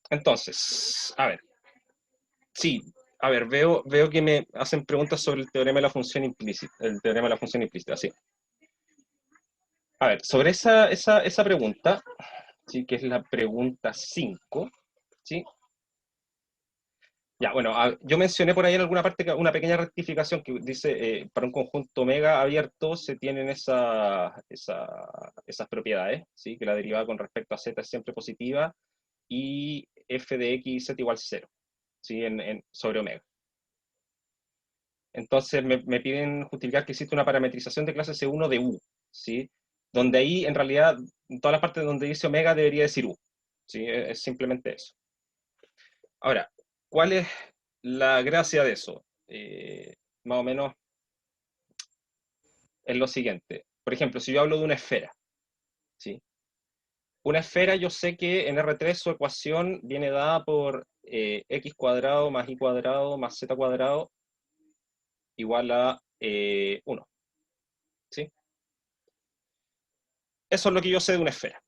Entonces, a ver, sí, a ver, veo que me hacen preguntas sobre el teorema de la función implícita, el teorema de la función implícita, sí. A ver, sobre esa pregunta, sí, que es la pregunta 5, ¿sí? Ya, bueno, yo mencioné por ahí en alguna parte una pequeña rectificación que dice, para un conjunto omega abierto se tienen esas propiedades, ¿sí? Que la derivada con respecto a z es siempre positiva y f de x y z igual 0, ¿sí? Sobre omega. Entonces me piden justificar que existe una parametrización de clase C1 de U, ¿sí? Donde ahí, en realidad, en todas las partes donde dice omega debería decir U, ¿sí? Es simplemente eso. Ahora, ¿cuál es la gracia de eso? Más o menos es lo siguiente. Por ejemplo, si yo hablo de una esfera, ¿sí? Una esfera yo sé que en R3 su ecuación viene dada por x cuadrado más y cuadrado más z cuadrado igual a 1, ¿sí? Eso es lo que yo sé de una esfera.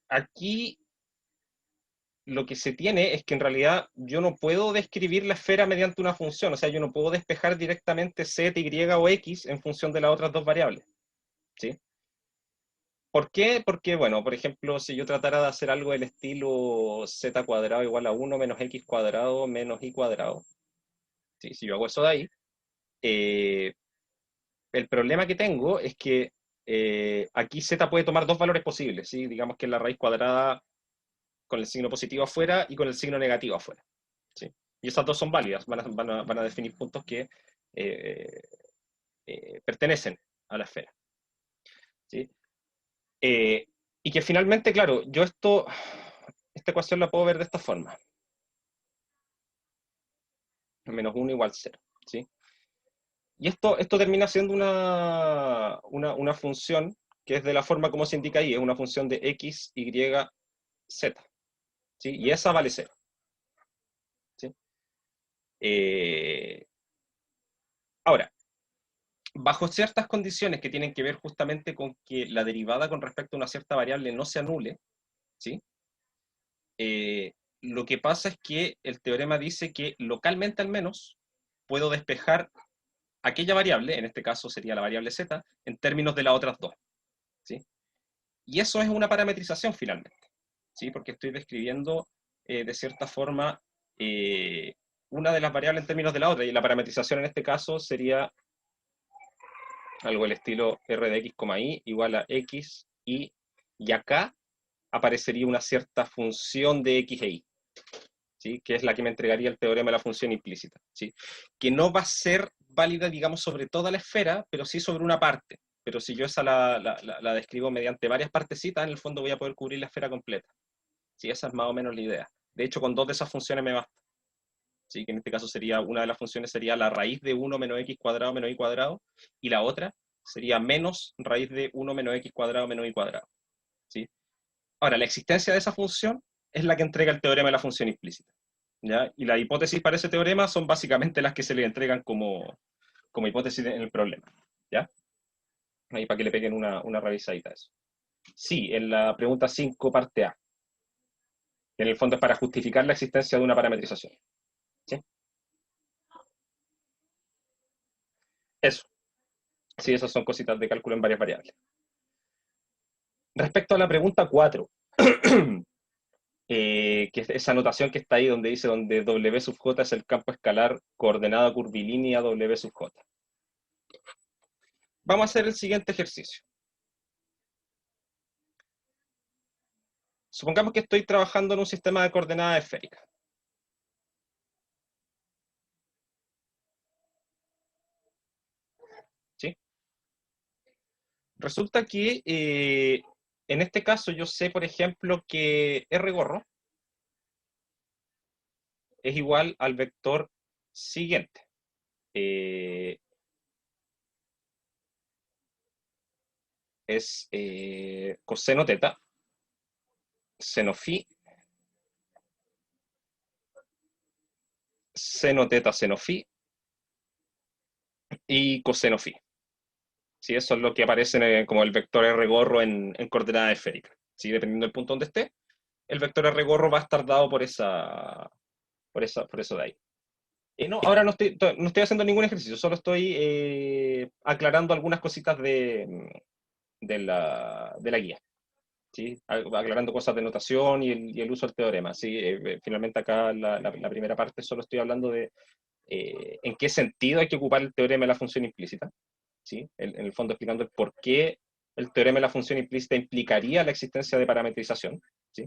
Aquí lo que se tiene es que en realidad yo no puedo describir la esfera mediante una función, o sea, yo no puedo despejar directamente z, y o x en función de las otras dos variables, ¿sí? ¿Por qué? Porque, bueno, por ejemplo, si yo tratara de hacer algo del estilo z cuadrado igual a 1 menos x cuadrado menos y cuadrado, ¿sí? Si yo hago eso de ahí, eh, el problema que tengo es que aquí z puede tomar dos valores posibles, ¿sí? Digamos que es la raíz cuadrada con el signo positivo afuera y con el signo negativo afuera, ¿sí? Y esas dos son válidas, van a definir puntos que eh, pertenecen a la esfera, ¿sí? Eh, y que finalmente, claro, esta ecuación la puedo ver de esta forma. Menos 1 igual 0, ¿sí? Y esto termina siendo una función que es de la forma como se indica ahí, es una función de x, y, z, ¿sí? Y esa vale 0, ¿sí? Eh, ahora, bajo ciertas condiciones que tienen que ver justamente con que la derivada con respecto a una cierta variable no se anule, ¿sí? Lo que pasa es que el teorema dice que localmente al menos puedo despejar aquella variable, en este caso sería la variable z, en términos de las otras dos, ¿sí? Y eso es una parametrización finalmente, ¿sí? Porque estoy describiendo de cierta forma una de las variables en términos de la otra, y la parametrización en este caso sería algo del estilo r de x, y igual a x, y acá aparecería una cierta función de x e y, ¿sí? Que es la que me entregaría el teorema de la función implícita, ¿sí? Que no va a ser válida, digamos, sobre toda la esfera, pero sí sobre una parte. Pero si yo esa la describo mediante varias partecitas, en el fondo voy a poder cubrir la esfera completa, ¿sí? Esa es más o menos la idea. De hecho, con dos de esas funciones me basta, ¿sí? Que en este caso sería, una de las funciones sería la raíz de 1 menos x cuadrado menos y cuadrado, y la otra sería menos raíz de 1 menos x cuadrado menos y cuadrado, ¿sí? Ahora, la existencia de esa función es la que entrega el teorema de la función implícita, ¿ya? Y las hipótesis para ese teorema son básicamente las que se le entregan como hipótesis en el problema, ¿ya? Ahí para que le peguen una revisadita a eso. Sí, en la pregunta 5, parte A, que en el fondo es para justificar la existencia de una parametrización, ¿sí? Eso, sí, esas son cositas de cálculo en varias variables. Respecto a la pregunta 4, que es esa notación que está ahí donde dice donde W sub J es el campo escalar coordenada curvilínea W sub J. Vamos a hacer el siguiente ejercicio. Supongamos que estoy trabajando en un sistema de coordenadas esféricas. ¿Sí? Resulta que en este caso yo sé, por ejemplo, que R gorro es igual al vector siguiente. Eh, es coseno teta, seno phi, seno teta, seno phi y coseno phi. ¿Sí? Eso es lo que aparece como el vector R gorro en coordenadas esféricas. ¿Sí? Dependiendo del punto donde esté, el vector R gorro va a estar dado por eso de ahí. No, ahora no estoy haciendo ningún ejercicio, solo estoy aclarando algunas cositas de la guía. ¿Sí? Aclarando cosas de notación y el uso del teorema. ¿Sí? Finalmente acá la primera parte solo estoy hablando de en qué sentido hay que ocupar el teorema de la función implícita. ¿Sí? En el fondo explicando el por qué el teorema de la función implícita implicaría la existencia de parametrización. ¿Sí?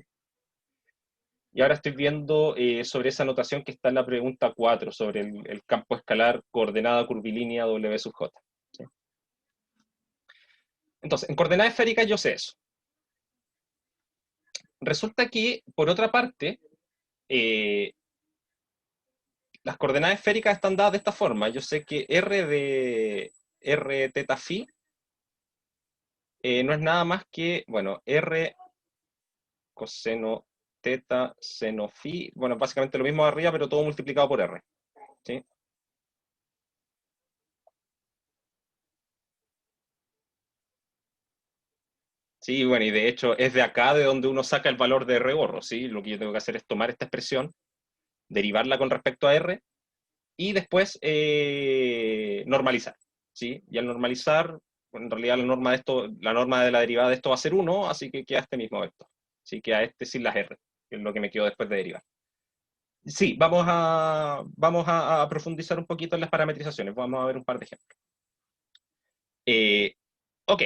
Y ahora estoy viendo sobre esa notación que está en la pregunta 4, sobre el campo escalar coordenada curvilínea W sub J. ¿Sí? Entonces, en coordenadas esféricas yo sé eso. Resulta que, por otra parte, las coordenadas esféricas están dadas de esta forma. Yo sé que R de R teta phi no es nada más que, bueno, R coseno teta seno phi, bueno, básicamente lo mismo de arriba, pero todo multiplicado por R. ¿Sí? Sí, bueno, y de hecho es de acá de donde uno saca el valor de R gorro, ¿sí? Lo que yo tengo que hacer es tomar esta expresión, derivarla con respecto a R, y después normalizar, ¿sí? Y al normalizar, bueno, en realidad la norma de la derivada de esto va a ser 1, así que queda este mismo vector. Así que a este sin las R, que es lo que me quedó después de derivar. Sí, vamos a profundizar un poquito en las parametrizaciones, vamos a ver un par de ejemplos. Ok,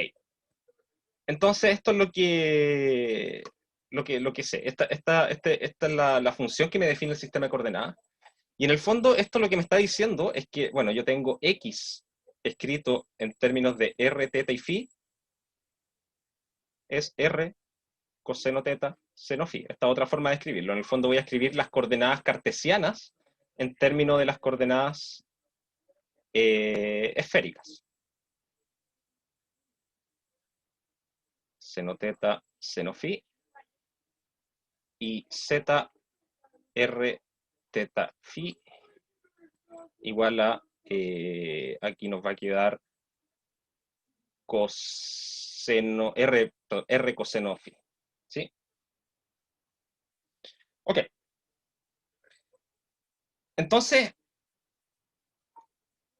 entonces esto es lo que sé. Esta es la función que me define el sistema de coordenadas. Y en el fondo, esto lo que me está diciendo es que, bueno, yo tengo X escrito en términos de R, teta y phi, es R coseno teta seno phi. Esta otra forma de escribirlo. En el fondo voy a escribir las coordenadas cartesianas en términos de las coordenadas esféricas. Seno teta seno phi y z R teta phi igual a, aquí nos va a quedar coseno, R coseno phi. ¿Sí? Ok. Entonces,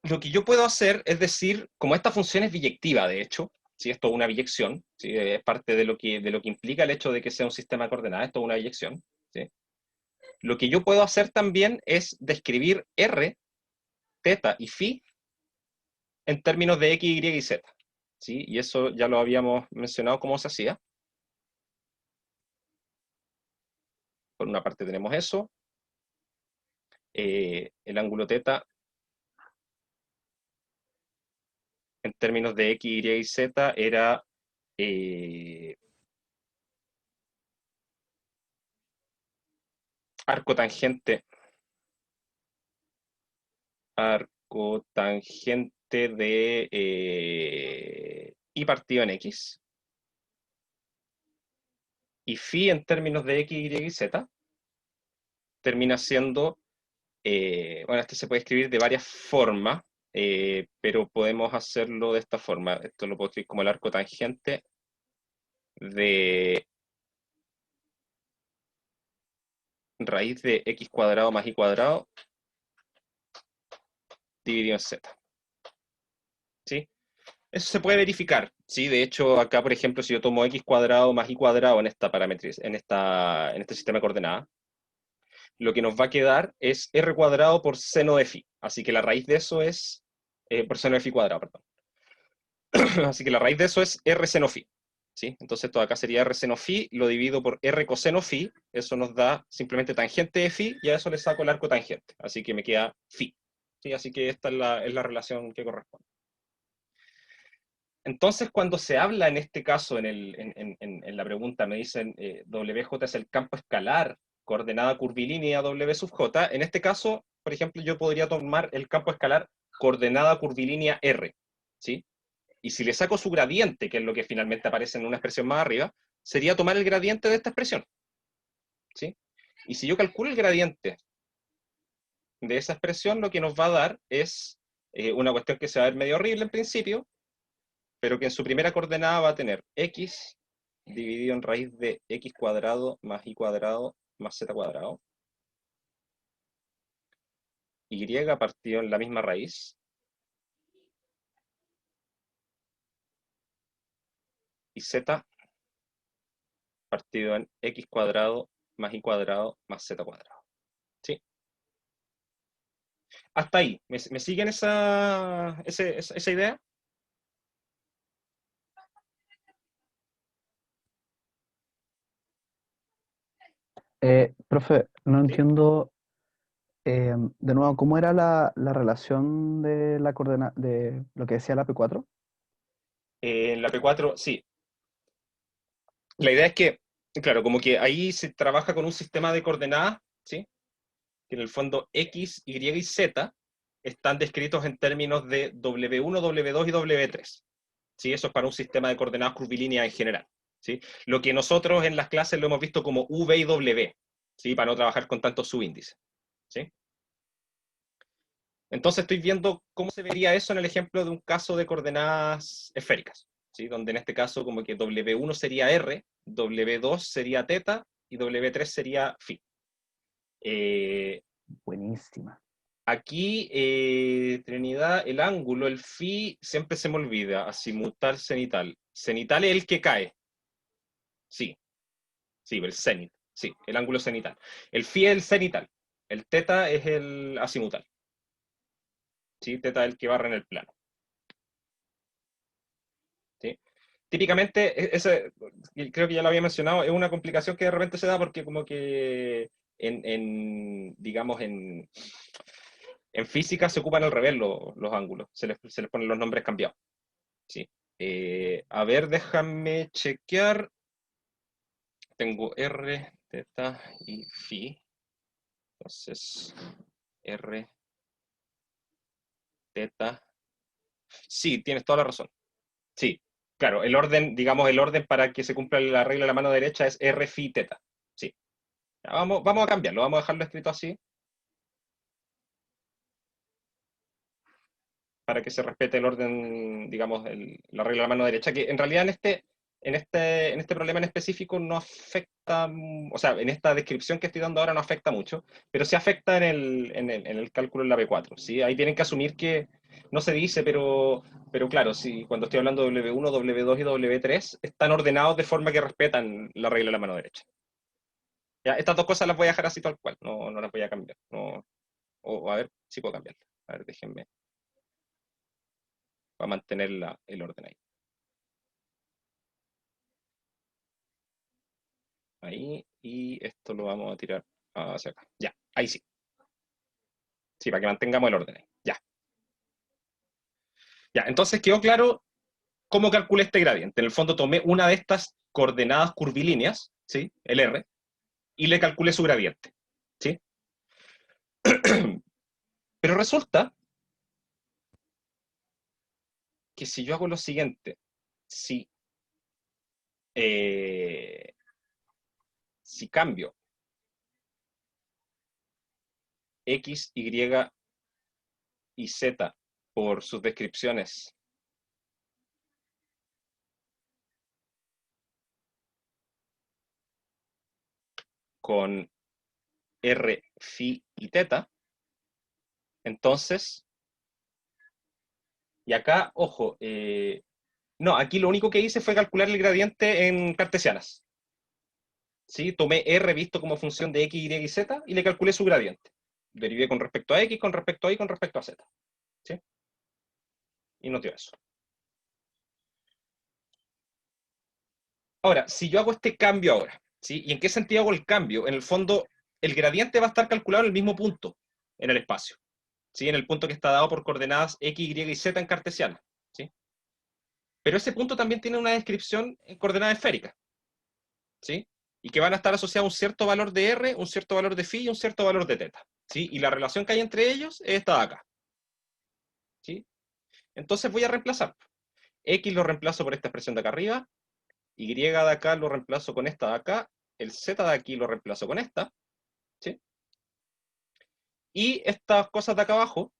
lo que yo puedo hacer es decir, como esta función es biyectiva, de hecho, ¿sí? Esto es una biyección, ¿sí? Es parte de lo que implica el hecho de que sea un sistema de coordenadas, esto es una biyección. ¿Sí? Lo que yo puedo hacer también es describir R, teta y phi en términos de X, Y y Z. ¿Sí? Y eso ya lo habíamos mencionado cómo se hacía. Por una parte tenemos eso. El ángulo teta en términos de X, Y y Z era arco tangente de y partido en X. Y phi en términos de X, Y y Z termina siendo, bueno, este se puede escribir de varias formas, pero podemos hacerlo de esta forma. Esto lo puedo escribir como el arco tangente de raíz de X cuadrado más Y cuadrado dividido en Z. ¿Sí? Eso se puede verificar, ¿sí? De hecho, acá, por ejemplo, si yo tomo X cuadrado más Y cuadrado en esta parametriz, en este sistema de coordenadas, lo que nos va a quedar es R cuadrado por seno de phi. Así que la raíz de eso es, por seno de phi cuadrado, perdón. Así que la raíz de eso es R seno phi. ¿Sí? Entonces esto de acá sería R seno phi, lo divido por R coseno phi, eso nos da simplemente tangente de phi, y a eso le saco el arco tangente. Así que me queda phi. ¿Sí? Así que esta es la relación que corresponde. Entonces, cuando se habla en este caso, en la pregunta, me dicen WJ es el campo escalar, coordenada curvilínea W sub J, en este caso, por ejemplo, yo podría tomar el campo escalar coordenada curvilínea R, ¿sí? Y si le saco su gradiente, que es lo que finalmente aparece en una expresión más arriba, sería tomar el gradiente de esta expresión, ¿sí? Y si yo calculo el gradiente de esa expresión, lo que nos va a dar es una cuestión que se va a ver medio horrible en principio, pero que en su primera coordenada va a tener X, dividido en raíz de x cuadrado más y cuadrado más z cuadrado. Y partido en la misma raíz. Y z partido en x cuadrado más y cuadrado más z cuadrado. ¿Sí? Hasta ahí. ¿Me siguen esa idea? Profe, no ¿Sí? entiendo de nuevo cómo era la relación de la coordenada de lo que decía la P4. En la P4, sí. La idea es que, claro, como que ahí se trabaja con un sistema de coordenadas, ¿sí? Que en el fondo X, Y y Z están descritos en términos de W1, W2 y W3. ¿Sí? Eso es para un sistema de coordenadas curvilíneas en general. ¿Sí? Lo que nosotros en las clases lo hemos visto como V y W, ¿sí? Para no trabajar con tantos subíndices. ¿Sí? Entonces estoy viendo cómo se vería eso en el ejemplo de un caso de coordenadas esféricas, ¿sí? Donde en este caso como que W1 sería R, W2 sería teta y W3 sería phi. Buenísima. Aquí, Trinidad, el ángulo, el phi, siempre se me olvida, azimutal, cenital. Cenital es el que cae. Sí, sí, el cenit. Sí, el ángulo cenital. El phi es el cenital. El teta es el azimutal. Sí, teta es el que barra en el plano. ¿Sí? Típicamente, creo que ya lo había mencionado, es una complicación que de repente se da porque como que digamos, en física se ocupan al revés los ángulos, se les ponen los nombres cambiados. ¿Sí? A ver, déjame chequear. Tengo R, teta y phi. Entonces, R, teta. Sí, tienes toda la razón. Sí, claro, el orden, digamos, el orden para que se cumpla la regla de la mano derecha es R, phi, teta. Sí. Ya, vamos a cambiarlo, vamos a dejarlo escrito así para que se respete el orden, digamos, la regla de la mano derecha, que en realidad en este problema en específico no afecta, o sea, en esta descripción que estoy dando ahora no afecta mucho, pero sí afecta en el cálculo en la B4, ¿sí? Ahí tienen que asumir que no se dice, pero claro, sí, cuando estoy hablando de W1, W2 y W3, están ordenados de forma que respetan la regla de la mano derecha. Ya, estas dos cosas las voy a dejar así tal cual, no las voy a cambiar. No, o a ver si puedo cambiarlas. A ver, déjenme, para mantener el orden ahí. Ahí, y esto lo vamos a tirar hacia acá. Ya, ahí sí. Sí, para que mantengamos el orden ahí. Ya. Ya, entonces quedó claro cómo calculé este gradiente. En el fondo tomé una de estas coordenadas curvilíneas, ¿sí? El R, y le calculé su gradiente, ¿sí? Pero resulta que si yo hago lo siguiente, si, eh, si cambio X, Y y Z por sus descripciones con R, phi y teta, entonces, y acá, ojo, no, aquí lo único que hice fue calcular el gradiente en cartesianas. ¿Sí? Tomé R visto como función de X, Y y Z y le calculé su gradiente. Derivé con respecto a X, con respecto a Y, con respecto a Z. ¿Sí? Y nos dio eso. Ahora, si yo hago este cambio ahora, ¿sí? ¿Y en qué sentido hago el cambio? En el fondo, el gradiente va a estar calculado en el mismo punto en el espacio. ¿Sí? En el punto que está dado por coordenadas X, Y y Z en cartesiana. ¿Sí? Pero ese punto también tiene una descripción en coordenadas esféricas. ¿Sí? Y que van a estar asociados a un cierto valor de R, un cierto valor de phi y un cierto valor de teta. ¿Sí? Y la relación que hay entre ellos es esta de acá. ¿Sí? Entonces voy a reemplazar. X lo reemplazo por esta expresión de acá arriba, Y de acá lo reemplazo con esta de acá, el Z de aquí lo reemplazo con esta, ¿sí? Y estas cosas de acá abajo,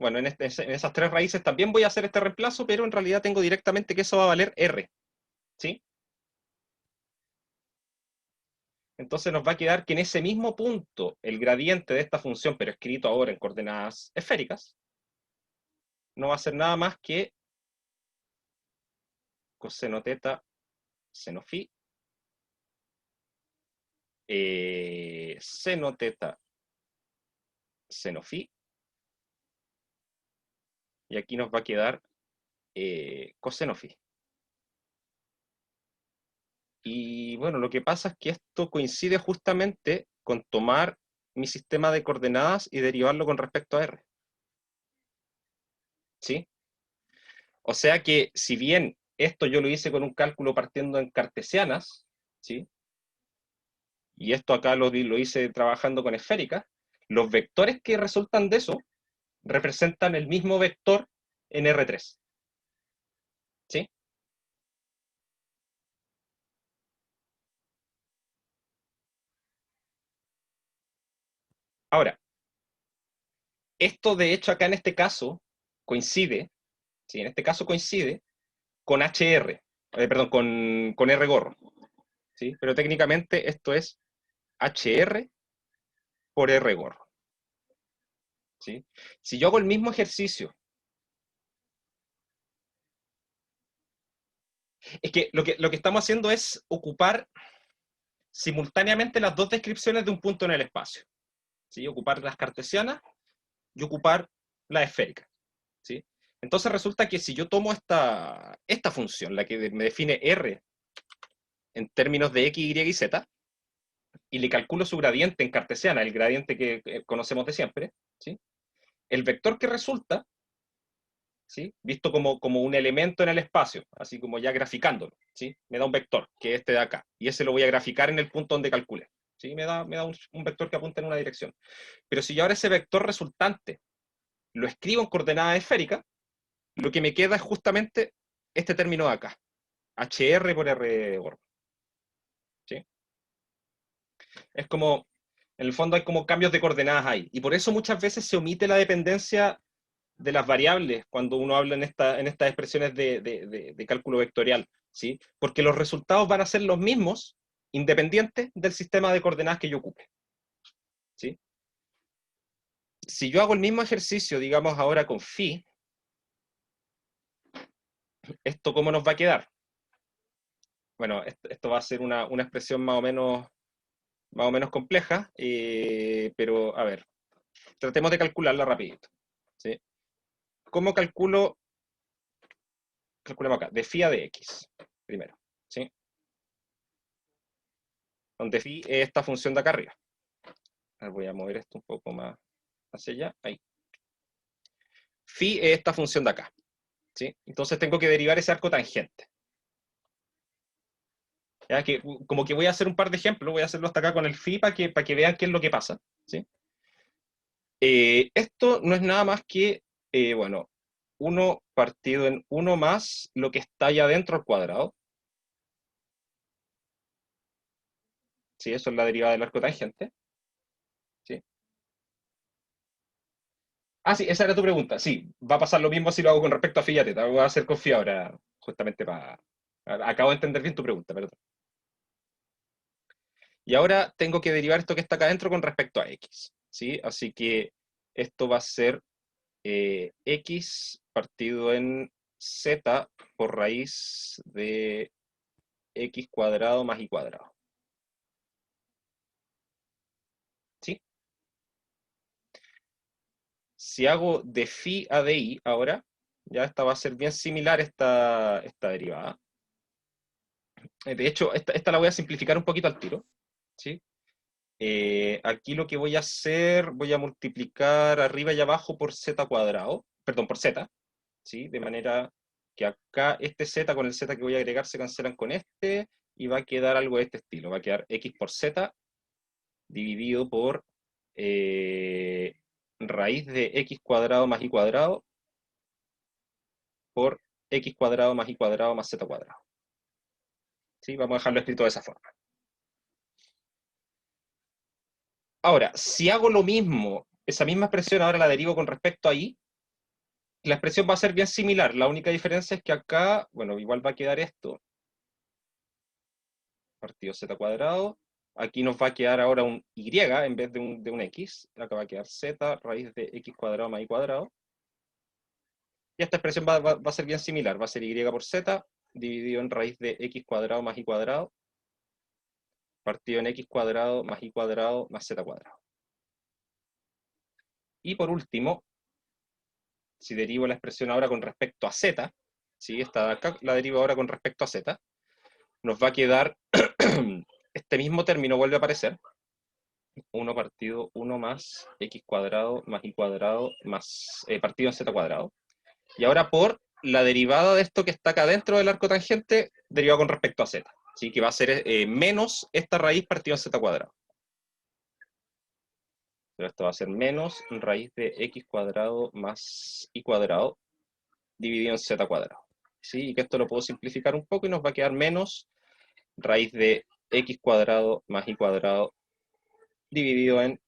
bueno, en esas tres raíces también voy a hacer este reemplazo, pero en realidad tengo directamente que eso va a valer R, ¿sí? entonces nos va a quedar que en ese mismo punto el gradiente de esta función, pero escrito ahora en coordenadas esféricas, no va a ser nada más que coseno teta seno phi, seno teta seno phi, y aquí nos va a quedar coseno phi. Y bueno, lo que pasa es que esto coincide justamente con tomar mi sistema de coordenadas y derivarlo con respecto a R. ¿Sí? O sea que si bien esto yo lo hice con un cálculo partiendo en cartesianas, ¿sí? Y esto acá lo hice trabajando con esféricas, los vectores que resultan de eso representan el mismo vector en R3. ¿Sí? Ahora, esto de hecho acá en este caso coincide, ¿sí? En este caso coincide con HR, perdón, con R gorro, ¿sí? Pero técnicamente esto es HR por R gorro, ¿sí? Si yo hago el mismo ejercicio, es que lo que estamos haciendo es ocupar simultáneamente las dos descripciones de un punto en el espacio, ¿sí? Ocupar las cartesianas y ocupar la esférica, ¿sí? Entonces resulta que si yo tomo esta función, la que me define R en términos de X, Y y Z, y le calculo su gradiente en cartesiana, el gradiente que conocemos de siempre, ¿sí? El vector que resulta, ¿sí? Visto como un elemento en el espacio, así como ya graficándolo, ¿sí? Me da un vector, que es este de acá, y ese lo voy a graficar en el punto donde calcule, ¿sí? Me da un vector que apunta en una dirección. Pero si yo ahora ese vector resultante lo escribo en coordenada esférica, lo que me queda es justamente este término de acá, HR por R gordo, ¿sí? Es como, en el fondo hay como cambios de coordenadas ahí, y por eso muchas veces se omite la dependencia de las variables cuando uno habla en estas expresiones de cálculo vectorial, ¿sí? Porque los resultados van a ser los mismos independientes del sistema de coordenadas que yo ocupe, ¿sí? Si yo hago el mismo ejercicio, digamos ahora con phi, ¿esto cómo nos va a quedar? Bueno, esto va a ser una expresión más o menos compleja, pero a ver, tratemos de calcularla rapidito, ¿sí? ¿Cómo calculemos acá, de phi a de x, primero, ¿sí? Donde phi es esta función de acá arriba. Voy a mover esto un poco más hacia allá, ahí. Phi es esta función de acá, ¿sí? Entonces tengo que derivar ese arco tangente. ¿Ya? Como que voy a hacer un par de ejemplos, voy a hacerlo hasta acá con el phi para que vean qué es lo que pasa, ¿sí? Esto no es nada más que, bueno, 1 partido en 1 más lo que está allá adentro al cuadrado. ¿Sí? Eso es la derivada del arco tangente. ¿Sí? Ah, sí, esa era tu pregunta. Sí, va a pasar lo mismo si lo hago con respecto a phi y a teta. Voy a hacer con phi ahora, justamente para... Acabo de entender bien tu pregunta, perdón. Y ahora tengo que derivar esto que está acá adentro con respecto a x, ¿sí? Así que esto va a ser x partido en z por raíz de x cuadrado más y cuadrado, ¿sí? Si hago de phi a de i ahora, ya esta va a ser bien similar esta derivada. De hecho, esta la voy a simplificar un poquito al tiro, ¿sí? Aquí lo que voy a hacer, voy a multiplicar arriba y abajo por z cuadrado, perdón, por z, ¿sí? De manera que acá este z con el z que voy a agregar se cancelan con este, y va a quedar algo de este estilo, va a quedar x por z dividido por raíz de x cuadrado más y cuadrado por x cuadrado más y cuadrado más z cuadrado. ¿Sí? Vamos a dejarlo escrito de esa forma. Ahora, si hago lo mismo, esa misma expresión ahora la derivo con respecto a y, la expresión va a ser bien similar. La única diferencia es que acá, bueno, igual va a quedar esto, partido z cuadrado, aquí nos va a quedar ahora un y en vez de un x. Acá va a quedar z raíz de x cuadrado más y cuadrado. Y esta expresión va a ser bien similar. Va a ser y por z dividido en raíz de x cuadrado más y cuadrado partido en x cuadrado más y cuadrado más z cuadrado. Y por último, si derivo la expresión ahora con respecto a z, ¿sí? Esta de acá la derivo ahora con respecto a z, nos va a quedar, este mismo término vuelve a aparecer, 1 partido 1 más x cuadrado más y cuadrado más partido en z cuadrado. Y ahora por la derivada de esto que está acá dentro del arco tangente, derivado con respecto a z, ¿sí? Que va a ser menos esta raíz partido en z cuadrado. Pero esto va a ser menos raíz de x cuadrado más y cuadrado dividido en z cuadrado. ¿Sí? Y que esto lo puedo simplificar un poco y nos va a quedar menos raíz de x cuadrado más y cuadrado dividido en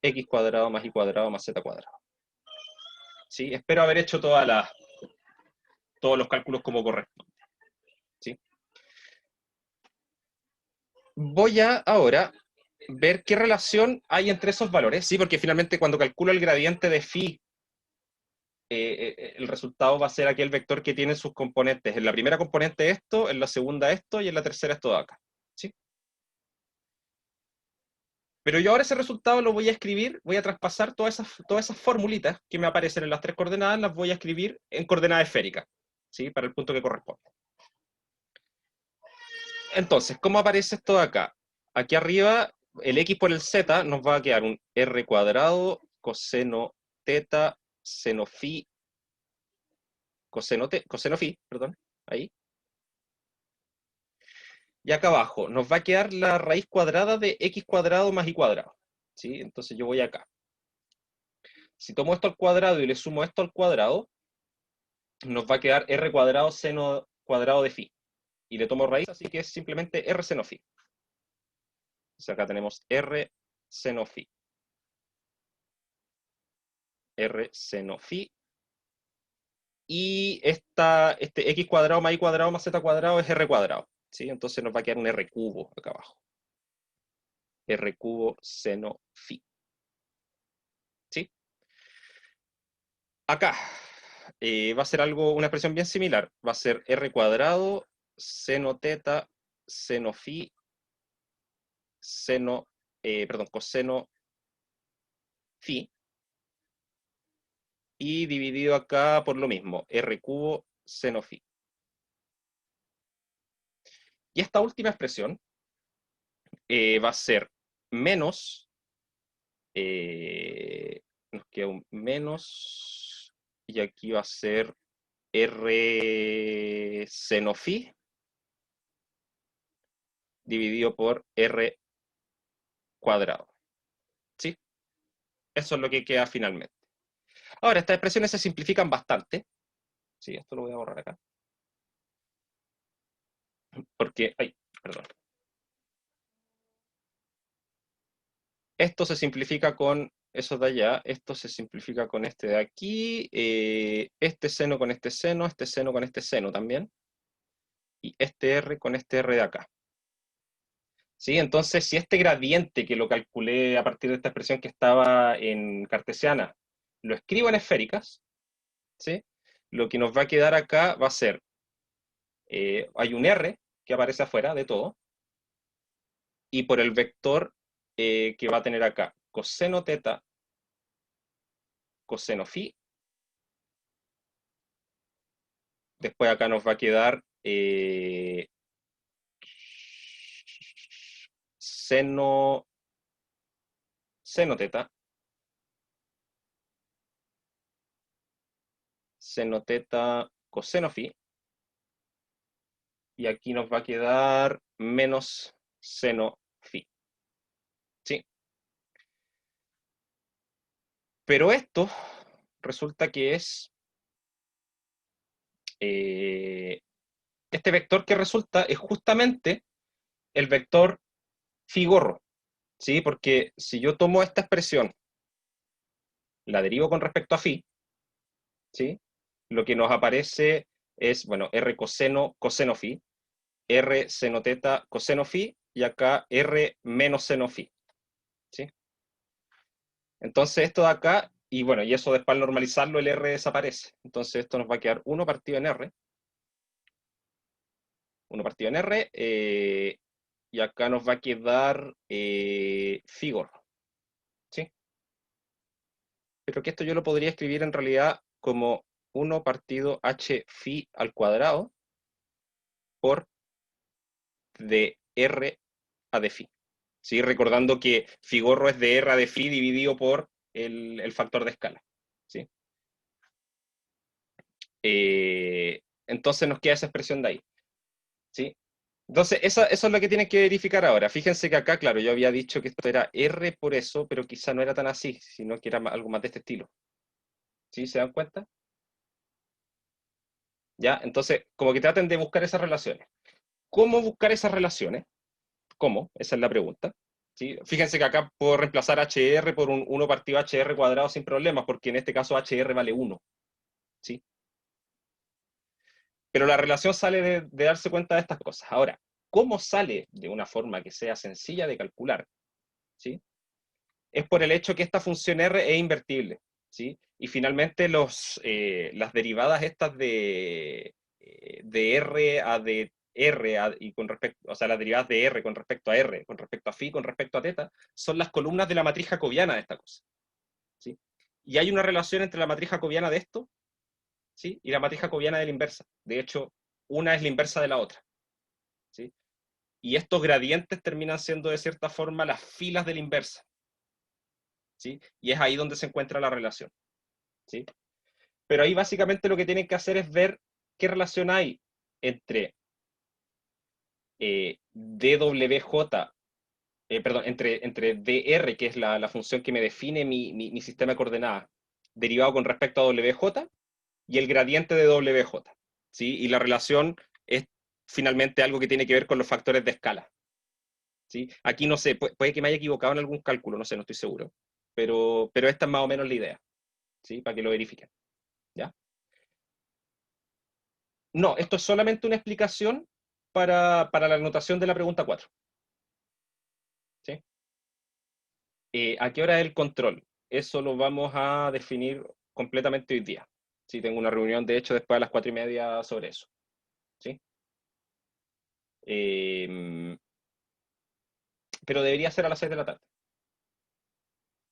x cuadrado más y cuadrado más z cuadrado. ¿Sí? Espero haber hecho todos los cálculos como corresponde. ¿Sí? Voy a ahora ver qué relación hay entre esos valores, ¿sí? Porque finalmente cuando calculo el gradiente de phi, el resultado va a ser aquel vector que tiene sus componentes. En la primera componente esto, en la segunda esto y en la tercera esto de acá. ¿Sí? Pero yo ahora ese resultado lo voy a escribir, voy a traspasar todas esas formulitas que me aparecen en las tres coordenadas, las voy a escribir en coordenada esférica, ¿sí? Para el punto que corresponde. Entonces, ¿cómo aparece esto de acá? Aquí arriba, el x por el z nos va a quedar un r cuadrado coseno teta seno phi, coseno phi, perdón, ahí. Y acá abajo nos va a quedar la raíz cuadrada de x cuadrado más y cuadrado, ¿sí? Entonces yo voy acá. Si tomo esto al cuadrado y le sumo esto al cuadrado, nos va a quedar r cuadrado seno cuadrado de phi. Y le tomo raíz, así que es simplemente r seno phi. Entonces acá tenemos r seno phi. R seno phi. Y este x cuadrado más y cuadrado más z cuadrado es r cuadrado, ¿sí? Entonces nos va a quedar un r cubo acá abajo. R cubo seno phi. ¿Sí? Acá va a ser una expresión bien similar. Va a ser r cuadrado seno teta seno phi coseno phi. Y dividido acá por lo mismo, r cubo seno phi. Y esta última expresión va a ser menos, nos queda un menos, y aquí va a ser r seno phi dividido por r cuadrado. ¿Sí? Eso es lo que queda finalmente. Ahora, estas expresiones se simplifican bastante. Sí, esto lo voy a borrar acá. Porque, perdón. Esto se simplifica con eso de allá, esto se simplifica con este de aquí, este seno con este seno con este seno también, y este r con este r de acá. ¿Sí? Entonces, si este gradiente que lo calculé a partir de esta expresión que estaba en cartesiana, lo escribo en esféricas, ¿sí? Lo que nos va a quedar acá va a ser, hay un r que aparece afuera de todo, y por el vector que va a tener acá, coseno teta, coseno phi. Después acá nos va a quedar seno teta, coseno phi. Y aquí nos va a quedar menos seno phi. ¿Sí? Pero esto resulta que es este vector que resulta es justamente el vector phi gorro, ¿sí? Porque si yo tomo esta expresión, la derivo con respecto a phi, ¿sí? Lo que nos aparece es, bueno, r coseno phi, r seno teta coseno phi, y acá R menos seno phi. ¿Sí? Entonces esto de acá, y bueno, y eso después al normalizarlo el R desaparece. Entonces esto nos va a quedar 1 partido en R. 1 partido en R. Y acá nos va a quedar Figor. ¿Sí? Pero que esto yo lo podría escribir en realidad como 1 partido h phi al cuadrado por de R a de phi. ¿Sí? Recordando que Figorro es de R a de phi dividido por el factor de escala. ¿Sí? Entonces nos queda esa expresión de ahí. ¿Sí? Entonces, eso es lo que tienen que verificar ahora. Fíjense que acá, claro, yo había dicho que esto era R por eso, pero quizá no era tan así, sino que era algo más de este estilo. ¿Sí? ¿Se dan cuenta? ¿Ya? Entonces, como que traten de buscar esas relaciones. ¿Cómo buscar esas relaciones? ¿Cómo? Esa es la pregunta. ¿Sí? Fíjense que acá puedo reemplazar HR por un 1 partido HR cuadrado sin problemas, porque en este caso HR vale 1. ¿Sí? Pero la relación sale de darse cuenta de estas cosas. Ahora, ¿cómo sale de una forma que sea sencilla de calcular? ¿Sí? Es por el hecho que esta función R es invertible. ¿Sí? Y finalmente las derivadas estas de R a de R y con respecto, o sea, las derivadas de R con respecto a R, con respecto a phi, con respecto a teta, son las columnas de la matriz jacobiana de esta cosa. ¿Sí? Y hay una relación entre la matriz jacobiana de esto, ¿sí? Y la matriz jacobiana de la inversa. De hecho, una es la inversa de la otra. ¿Sí? Y estos gradientes terminan siendo de cierta forma las filas de la inversa. ¿Sí? Y es ahí donde se encuentra la relación. ¿Sí? Pero ahí básicamente lo que tienen que hacer es ver qué relación hay entre DWJ, perdón, entre DR, que es la función que me define mi sistema de coordenadas, derivado con respecto a WJ, y el gradiente de WJ. ¿Sí? Y la relación es finalmente algo que tiene que ver con los factores de escala. ¿Sí? Aquí no sé, puede que me haya equivocado en algún cálculo, no sé, no estoy seguro. Pero esta es más o menos la idea, ¿sí? Para que lo verifiquen. ¿Ya? No, esto es solamente una explicación para la anotación de la pregunta 4. ¿Sí? ¿A qué hora es el control? Eso lo vamos a definir completamente hoy día. Sí, tengo una reunión, de hecho, después a las 4:30 sobre eso. ¿Sí? Pero debería ser a las 6 de la tarde.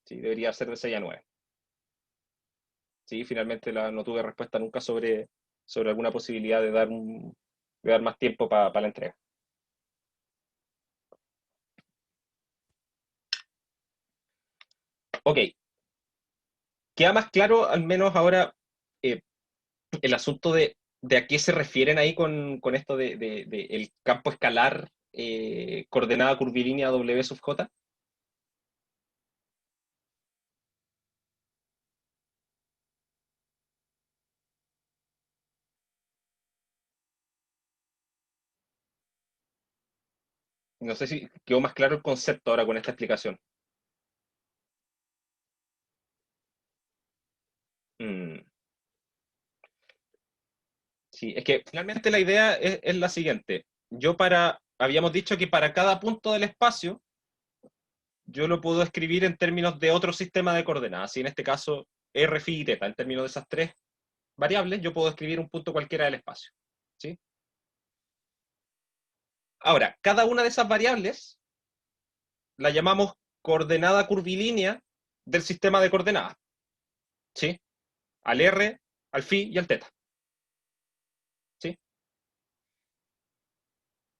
¿Sí? Debería ser de 6 a 9. ¿Sí? Finalmente no tuve respuesta nunca sobre alguna posibilidad de dar más tiempo para la entrega. Ok. Queda más claro, al menos ahora, eh, el asunto de a qué se refieren ahí con esto de el campo escalar coordenada curvilínea W sub J. No sé si quedó más claro el concepto ahora con esta explicación. Mm, sí, es que finalmente la idea es la siguiente. Habíamos dicho que para cada punto del espacio, yo lo puedo escribir en términos de otro sistema de coordenadas. Y en este caso, R, phi y teta, en términos de esas tres variables, yo puedo escribir un punto cualquiera del espacio. ¿Sí? Ahora, cada una de esas variables la llamamos coordenada curvilínea del sistema de coordenadas. ¿Sí? Al R, al phi y al teta. ¿Sí?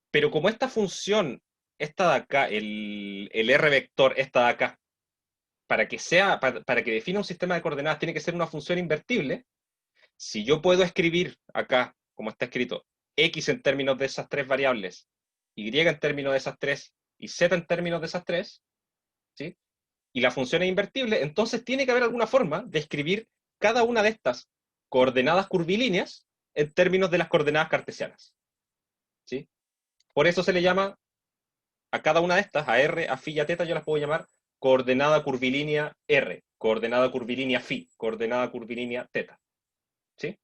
Pero como esta función, esta de acá, el R vector, esta de acá, para que defina un sistema de coordenadas, tiene que ser una función invertible. Si yo puedo escribir acá, como está escrito, X en términos de esas tres variables, Y en términos de esas tres, y Z en términos de esas tres, ¿sí? Y la función es invertible, entonces tiene que haber alguna forma de escribir cada una de estas coordenadas curvilíneas en términos de las coordenadas cartesianas. ¿Sí? Por eso se le llama a cada una de estas, a R, a phi y a teta, yo las puedo llamar coordenada curvilínea R, coordenada curvilínea phi, coordenada curvilínea teta. ¿Sí?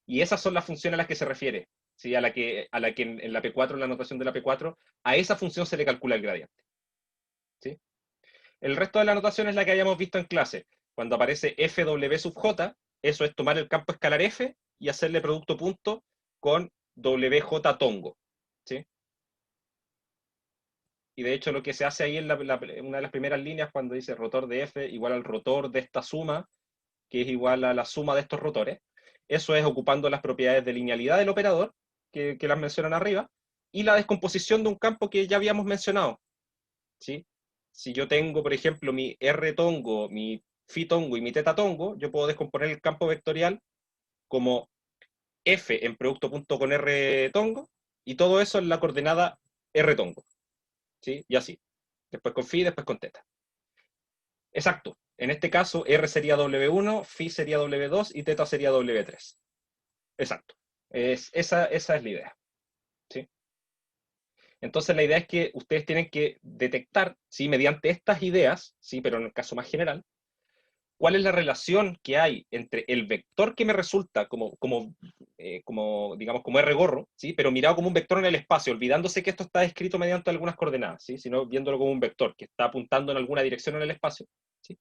Y esas son las funciones a las que se refiere. ¿sí? A la que en la P4, en la notación de la P4, a esa función se le calcula el gradiente. ¿Sí? El resto de la notación es la que hayamos visto en clase. Cuando aparece fw sub j, eso es tomar el campo escalar f y hacerle producto punto con wj tongo. ¿Sí? Y de hecho lo que se hace ahí en una de las primeras líneas cuando dice rotor de f igual al rotor de esta suma, que es igual a la suma de estos rotores, eso es ocupando las propiedades de linealidad del operador, que las mencionan arriba, y la descomposición de un campo que ya habíamos mencionado. ¿Sí? Si yo tengo, por ejemplo, mi R tongo, mi phi tongo y mi teta tongo, yo puedo descomponer el campo vectorial como f en producto punto con R tongo, y todo eso en la coordenada R tongo. ¿Sí? Y así. Después con phi, después con teta. Exacto. En este caso, R sería W1, phi sería W2 y teta sería W3. Exacto. Esa es la idea. ¿Sí? Entonces la idea es que ustedes tienen que detectar, ¿sí? Mediante estas ideas, ¿sí? Pero en el caso más general, cuál es la relación que hay entre el vector que me resulta digamos, como R gorro, ¿sí? Pero mirado como un vector en el espacio, olvidándose que esto está escrito mediante algunas coordenadas, ¿sí? Sino viéndolo como un vector que está apuntando en alguna dirección en el espacio, ¿sí?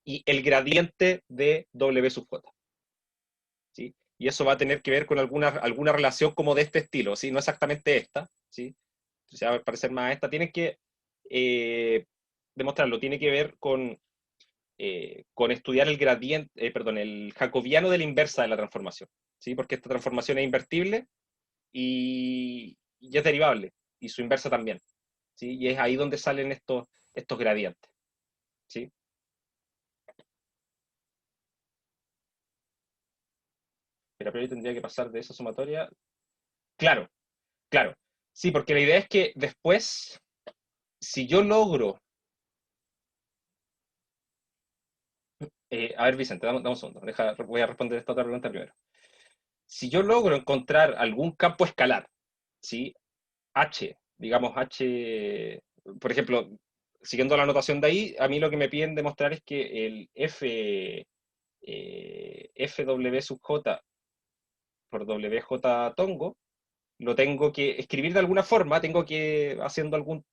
Y el gradiente de W sub J. ¿Sí? Y eso va a tener que ver con alguna relación como de este estilo, ¿sí? No exactamente esta, ¿sí? Se va a parecer más a esta. Tienen que demostrarlo, tiene que ver con estudiar el gradiente, perdón, el jacobiano de la inversa de la transformación, ¿sí? Porque esta transformación es invertible y es derivable, y su inversa también, ¿sí? Y es ahí donde salen estos gradientes, ¿sí? Pero yo tendría que pasar de esa sumatoria. Claro, claro. Sí, porque la idea es que después, si yo logro... a ver, Vicente, dame un segundo. Voy a responder esta otra pregunta primero. Si yo logro encontrar algún campo escalar, ¿sí? H, digamos H, por ejemplo, siguiendo la notación de ahí, a mí lo que me piden demostrar es que el FW sub J por WJ tongo lo tengo que escribir de alguna forma, tengo que haciendo algún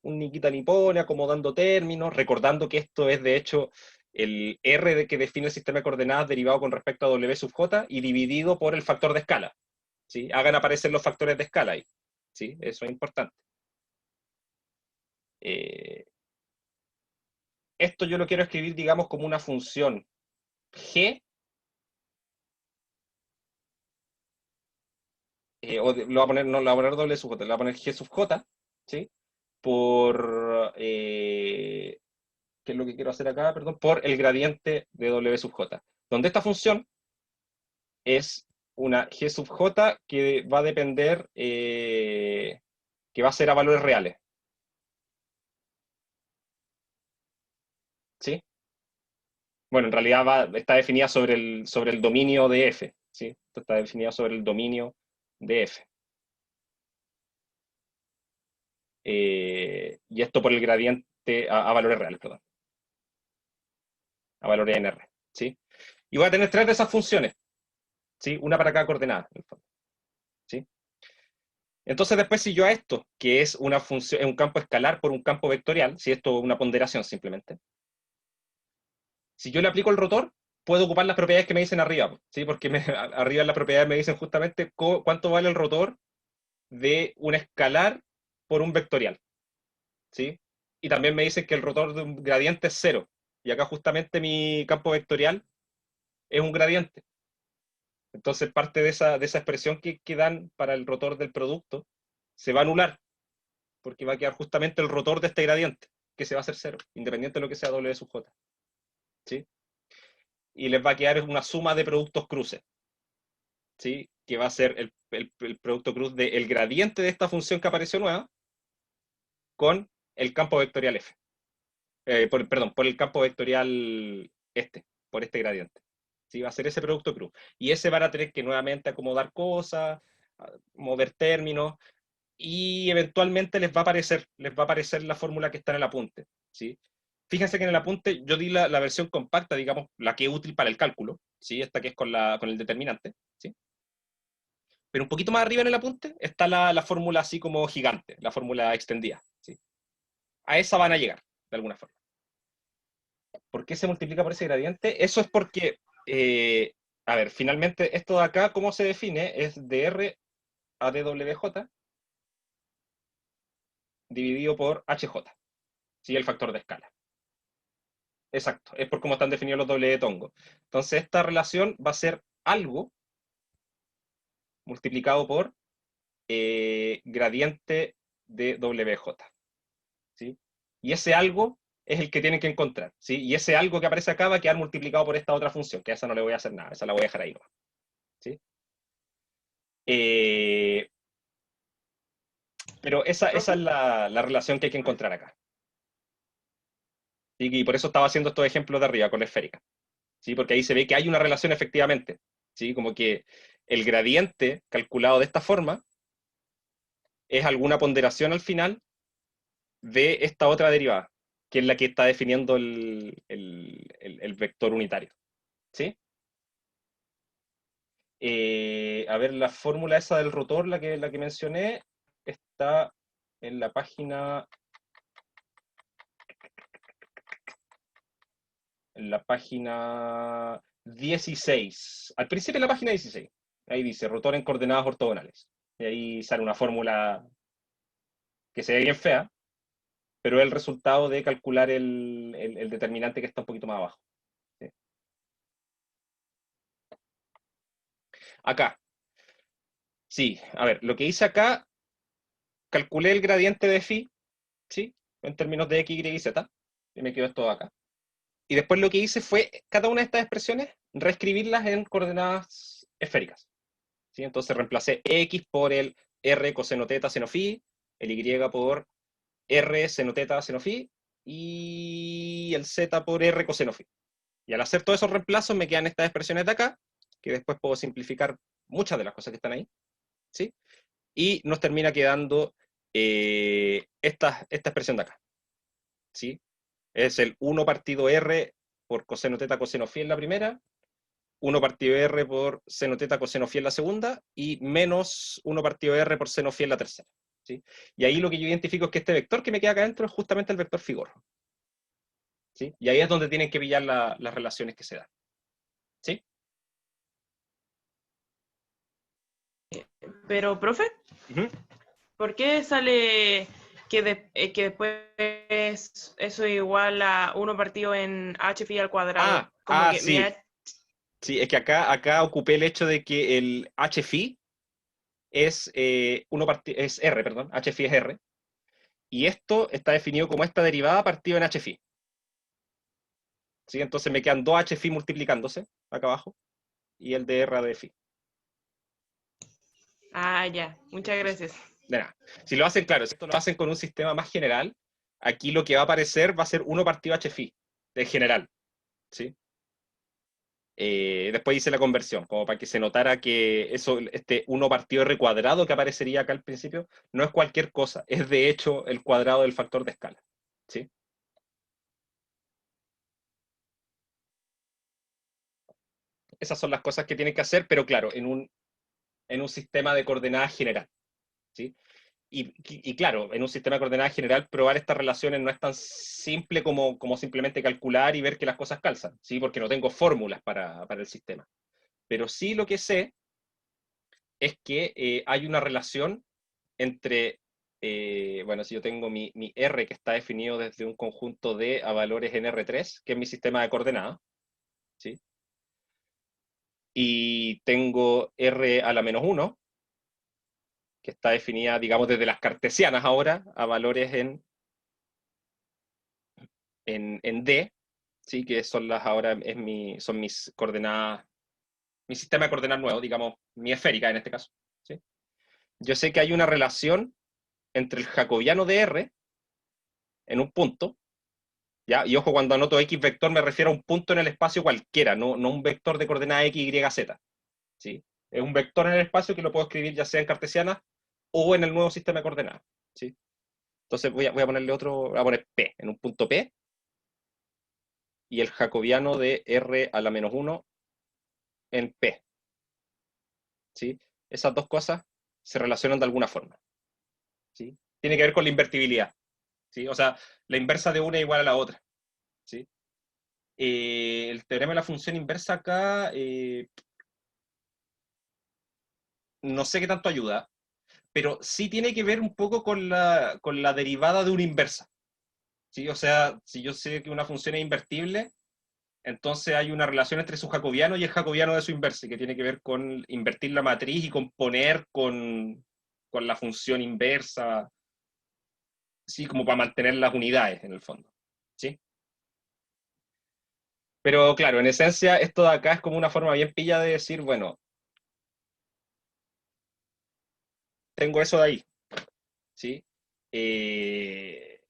niquita nipone, acomodando términos, recordando que esto es de hecho el R que define el sistema de coordenadas derivado con respecto a W sub J y dividido por el factor de escala. ¿Sí? Hagan aparecer los factores de escala ahí. ¿Sí? Eso es importante. Eh, Esto yo lo quiero escribir, digamos, como una función G, lo voy a poner, no lo voy a poner doble sub J, lo voy a poner G sub J, ¿sí? Por, ¿qué es lo que quiero hacer acá? Perdón, por el gradiente de W sub J. Donde esta función es una G sub J que va a depender, que va a ser a valores reales, ¿sí? Bueno, en realidad está definida sobre el dominio de F, ¿sí? Esto está definida sobre el dominio de F. Y esto por el gradiente a valores reales, perdón, a valores en R, ¿sí? Y voy a tener tres de esas funciones, ¿sí? Una para cada coordenada, en el fondo, ¿sí? Entonces después si yo a esto, que es una función, es un campo escalar por un campo vectorial, si esto es una ponderación simplemente, si yo le aplico el rotor, puedo ocupar las propiedades que me dicen arriba, ¿sí? Porque arriba en las propiedades me dicen justamente cuánto vale el rotor de un escalar por un vectorial, ¿sí? Y también me dicen que el rotor de un gradiente es cero. Y acá justamente mi campo vectorial es un gradiente. Entonces parte de esa expresión que dan para el rotor del producto se va a anular, porque va a quedar justamente el rotor de este gradiente, que se va a hacer cero, independiente de lo que sea W sub J. ¿Sí? Y les va a quedar una suma de productos cruces, ¿sí? Que va a ser el producto cruz del gradiente de esta función que apareció nueva con el campo vectorial F. Perdón, por el campo vectorial por este gradiente. ¿Sí? Va a ser ese producto cruz. Y ese van a tener que nuevamente acomodar cosas, mover términos, y eventualmente les va a aparecer la fórmula que está en el apunte. ¿Sí? Fíjense que en el apunte yo di la versión compacta, digamos, la que es útil para el cálculo, ¿sí? Esta que es con el determinante, ¿sí? Pero un poquito más arriba en el apunte está la fórmula así como gigante, la fórmula extendida. ¿Sí? A esa van a llegar, de alguna forma. ¿Por qué se multiplica por ese gradiente? Eso es porque, a ver, finalmente esto de acá, ¿cómo se define? Es dr a dwj dividido por hj, ¿sí? El factor de escala. Exacto, es por cómo están definidos los W de Tongo. Entonces esta relación va a ser algo multiplicado por gradiente de WJ. ¿Sí? Y ese algo es el que tienen que encontrar. ¿Sí? Y ese algo que aparece acá va a quedar multiplicado por esta otra función, que a esa no le voy a hacer nada, esa la voy a dejar ahí nomás. ¿Sí? Pero esa es ¿Profe? la relación que hay que encontrar acá. ¿Sí? Y por eso estaba haciendo estos ejemplos de arriba con la esférica. ¿Sí? Porque ahí se ve que hay una relación efectivamente. ¿Sí? Como que el gradiente calculado de esta forma es alguna ponderación al final de esta otra derivada, que es la que está definiendo el vector unitario. ¿Sí? A ver, la fórmula esa del rotor, la que mencioné, está en la página. En la página 16. Al principio de la página 16. Ahí dice rotor en coordenadas ortogonales. Y ahí sale una fórmula que se ve bien fea, pero es el resultado de calcular el determinante que está un poquito más abajo. ¿Sí? Acá. Sí, a ver, lo que hice acá, calculé el gradiente de phi, ¿sí? En términos de x, y y z, y me quedó esto acá. Y después lo que hice fue, cada una de estas expresiones, reescribirlas en coordenadas esféricas. ¿Sí? Entonces reemplacé x por el r coseno teta seno phi, el y por r seno teta seno phi, y el z por r coseno phi. Y al hacer todos esos reemplazos me quedan estas expresiones de acá, que después puedo simplificar muchas de las cosas que están ahí, ¿sí? Y nos termina quedando esta expresión de acá, ¿sí? Es el 1 partido r por coseno teta coseno phi en la primera, 1 partido r por seno teta coseno phi en la segunda, y menos 1 partido r por seno phi en la tercera. ¿Sí? Y ahí lo que yo identifico es que este vector que me queda acá adentro es justamente el vector Figor. ¿Sí? Y ahí es donde tienen que pillar las relaciones que se dan. ¿Sí? Pero, profe, Ujú. ¿por qué sale que después eso igual a 1 partido en h phi al cuadrado? Como que mi Sí. Sí, es que acá ocupé el hecho de que el h phi es, es r, perdón, h phi es r, y esto está definido como esta derivada partido en h phi. ¿Sí? Entonces me quedan 2 h phi multiplicándose acá abajo, y el de r de phi. Ah, ya, muchas gracias. De nada. Si lo hacen, claro, si esto lo hacen con un sistema más general, aquí lo que va a aparecer va a ser 1 partido h phi, de general. ¿Sí? Después hice la conversión, como para que se notara que eso, este 1 partido r cuadrado que aparecería acá al principio, no es cualquier cosa, es de hecho el cuadrado del factor de escala. ¿Sí? Esas son las cosas que tienen que hacer, pero claro, en un sistema de coordenadas general. ¿Sí? Y claro, en un sistema de coordenadas general, probar estas relaciones no es tan simple como simplemente calcular y ver que las cosas calzan, ¿sí? Porque no tengo fórmulas para el sistema. Pero sí lo que sé es que hay una relación entre, bueno, si yo tengo mi R que está definido desde un conjunto de a valores en R3, que es mi sistema de coordenadas, ¿sí? Y tengo R a la menos 1, que está definida, digamos, desde las cartesianas ahora, a valores en D, ¿sí? Que son las ahora, son mis coordenadas, mi sistema de coordenadas nuevo, digamos, mi esférica en este caso, ¿sí? Yo sé que hay una relación entre el jacobiano de R en un punto, ¿ya? Y ojo, cuando anoto X vector me refiero a un punto en el espacio cualquiera, no un vector de coordenadas X, Y, Z, ¿sí? Es un vector en el espacio que lo puedo escribir ya sea en cartesiana o en el nuevo sistema de coordenadas, ¿sí? Entonces voy a ponerle otro, voy a poner P, en un punto P, y el jacobiano de R a la menos 1 en P, ¿sí? esas dos cosas se relacionan de alguna forma, ¿sí? Tiene que ver con la invertibilidad, ¿sí? O sea, la inversa de una es igual a la otra, ¿sí? El teorema de la función inversa acá, no sé qué tanto ayuda, pero sí tiene que ver un poco con la derivada de una inversa, ¿sí? O sea, si yo sé que una función es invertible, entonces hay una relación entre su jacobiano y el jacobiano de su inversa, que tiene que ver con invertir la matriz y componer con la función inversa, ¿sí? Como para mantener las unidades, en el fondo, ¿sí? Pero claro, en esencia, esto de acá es como una forma bien pilla de decir, bueno, tengo eso de ahí, ¿sí? Eh,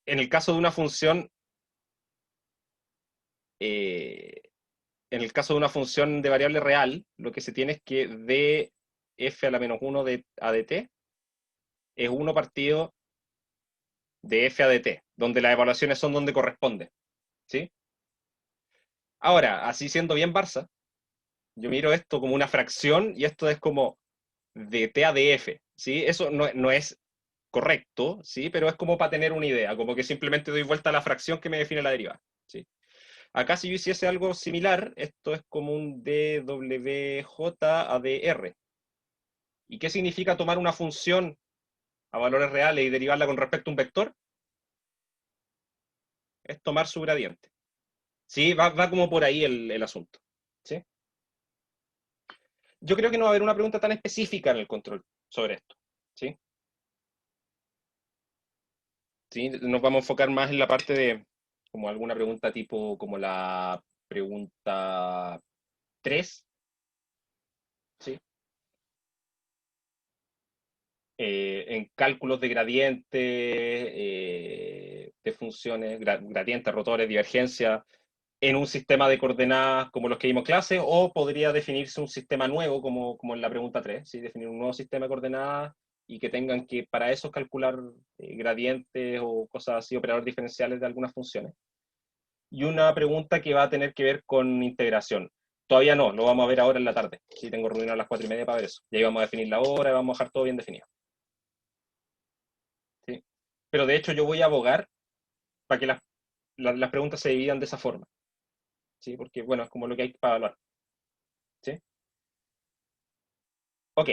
en el caso de una función, eh, en el caso de una función de variable real, lo que se tiene es que d f a la menos 1 de a de t es 1 partido de f a de t, donde las evaluaciones son donde corresponde, ¿sí? Ahora, así siendo bien Barça, yo miro esto como una fracción y esto es como de t a de f, ¿sí? Eso no es correcto, ¿sí? Pero es como para tener una idea, como que simplemente doy vuelta a la fracción que me define la derivada, ¿sí? Acá si yo hiciese algo similar, esto es como un dwj a dr. ¿Y qué significa tomar una función a valores reales y derivarla con respecto a un vector? Es tomar su gradiente. Sí, va como por ahí el asunto, ¿sí? Yo creo que no va a haber una pregunta tan específica en el control sobre esto, ¿sí? ¿Sí? Nos vamos a enfocar más en la parte de como alguna pregunta tipo como la pregunta 3, ¿sí? En cálculos de gradientes, de funciones, gradientes, rotores, divergencia, en un sistema de coordenadas como los que vimos clase, o podría definirse un sistema nuevo, como en la pregunta 3, ¿sí? Definir un nuevo sistema de coordenadas y que tengan que para eso calcular gradientes o cosas así, operadores diferenciales de algunas funciones. Y una pregunta que va a tener que ver con integración. Todavía no, lo vamos a ver ahora en la tarde. Sí, tengo reunión a las 4:30 para ver eso. Y ahí vamos a definir la hora y vamos a dejar todo bien definido. ¿Sí? Pero de hecho yo voy a abogar para que las preguntas se dividan de esa forma. ¿Sí? Porque, bueno, es como lo que hay para hablar. ¿Sí? Ok.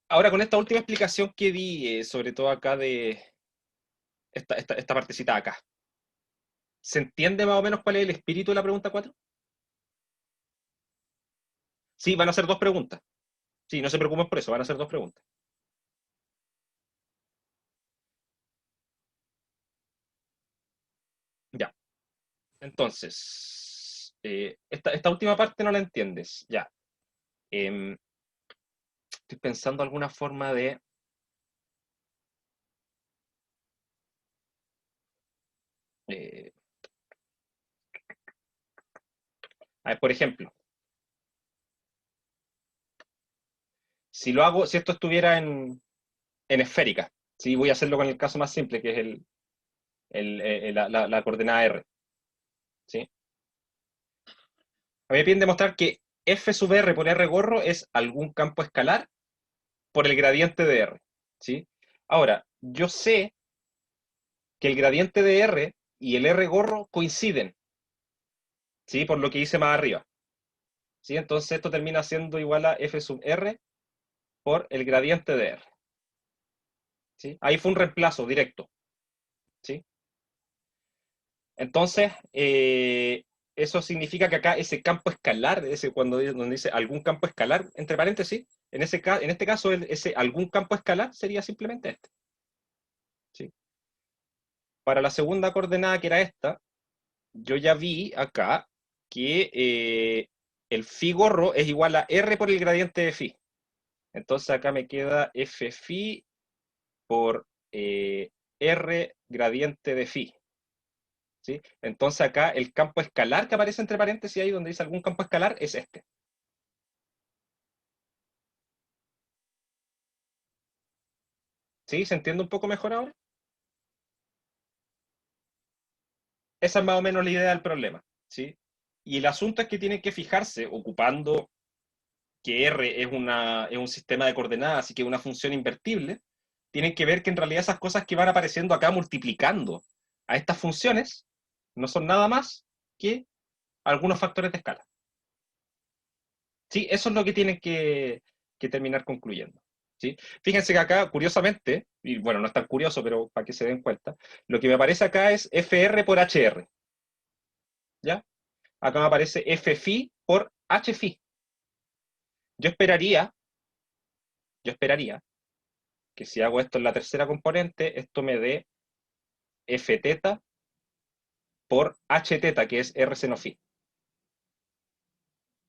Ahora con esta última explicación que di, sobre todo acá de esta partecita de acá, ¿se entiende más o menos cuál es el espíritu de la pregunta 4? Sí, van a ser dos preguntas. Sí, no se preocupen por eso, van a ser dos preguntas. Ya. Entonces, esta última parte no la entiendes. Ya. Em, Estoy pensando alguna forma de... eh, a ver, por ejemplo, si esto estuviera en esférica, ¿sí? Voy a hacerlo con el caso más simple, que es la coordenada R. ¿Sí? A mí me piden demostrar que f sub r por r gorro es algún campo escalar por el gradiente de r. ¿Sí? Ahora, yo sé que el gradiente de r y el r gorro coinciden, ¿sí? Por lo que hice más arriba. ¿Sí? Entonces esto termina siendo igual a f sub r por el gradiente de r. ¿Sí? Ahí fue un reemplazo directo. ¿Sí? Entonces, eso significa que acá ese campo escalar, donde dice algún campo escalar, entre paréntesis, en este caso ese algún campo escalar sería simplemente este. ¿Sí? Para la segunda coordenada, que era esta, yo ya vi acá que el phi gorro es igual a r por el gradiente de phi. Entonces acá me queda f phi por r gradiente de phi. ¿Sí? Entonces acá el campo escalar que aparece entre paréntesis ahí donde dice algún campo escalar es este. ¿Sí? ¿Se entiende un poco mejor ahora? Esa es más o menos la idea del problema. ¿Sí? Y el asunto es que tienen que fijarse, ocupando que R es un sistema de coordenadas y que es una función invertible, tienen que ver que en realidad esas cosas que van apareciendo acá multiplicando a estas funciones no son nada más que algunos factores de escala. ¿Sí? Eso es lo que tienen que terminar concluyendo. ¿Sí? Fíjense que acá, curiosamente, y bueno, no es tan curioso, pero para que se den cuenta, lo que me aparece acá es FR por HR. ¿Ya? Acá me aparece FFI por HFI. Yo esperaría que si hago esto en la tercera componente, esto me dé F teta por H teta, que es R seno phi.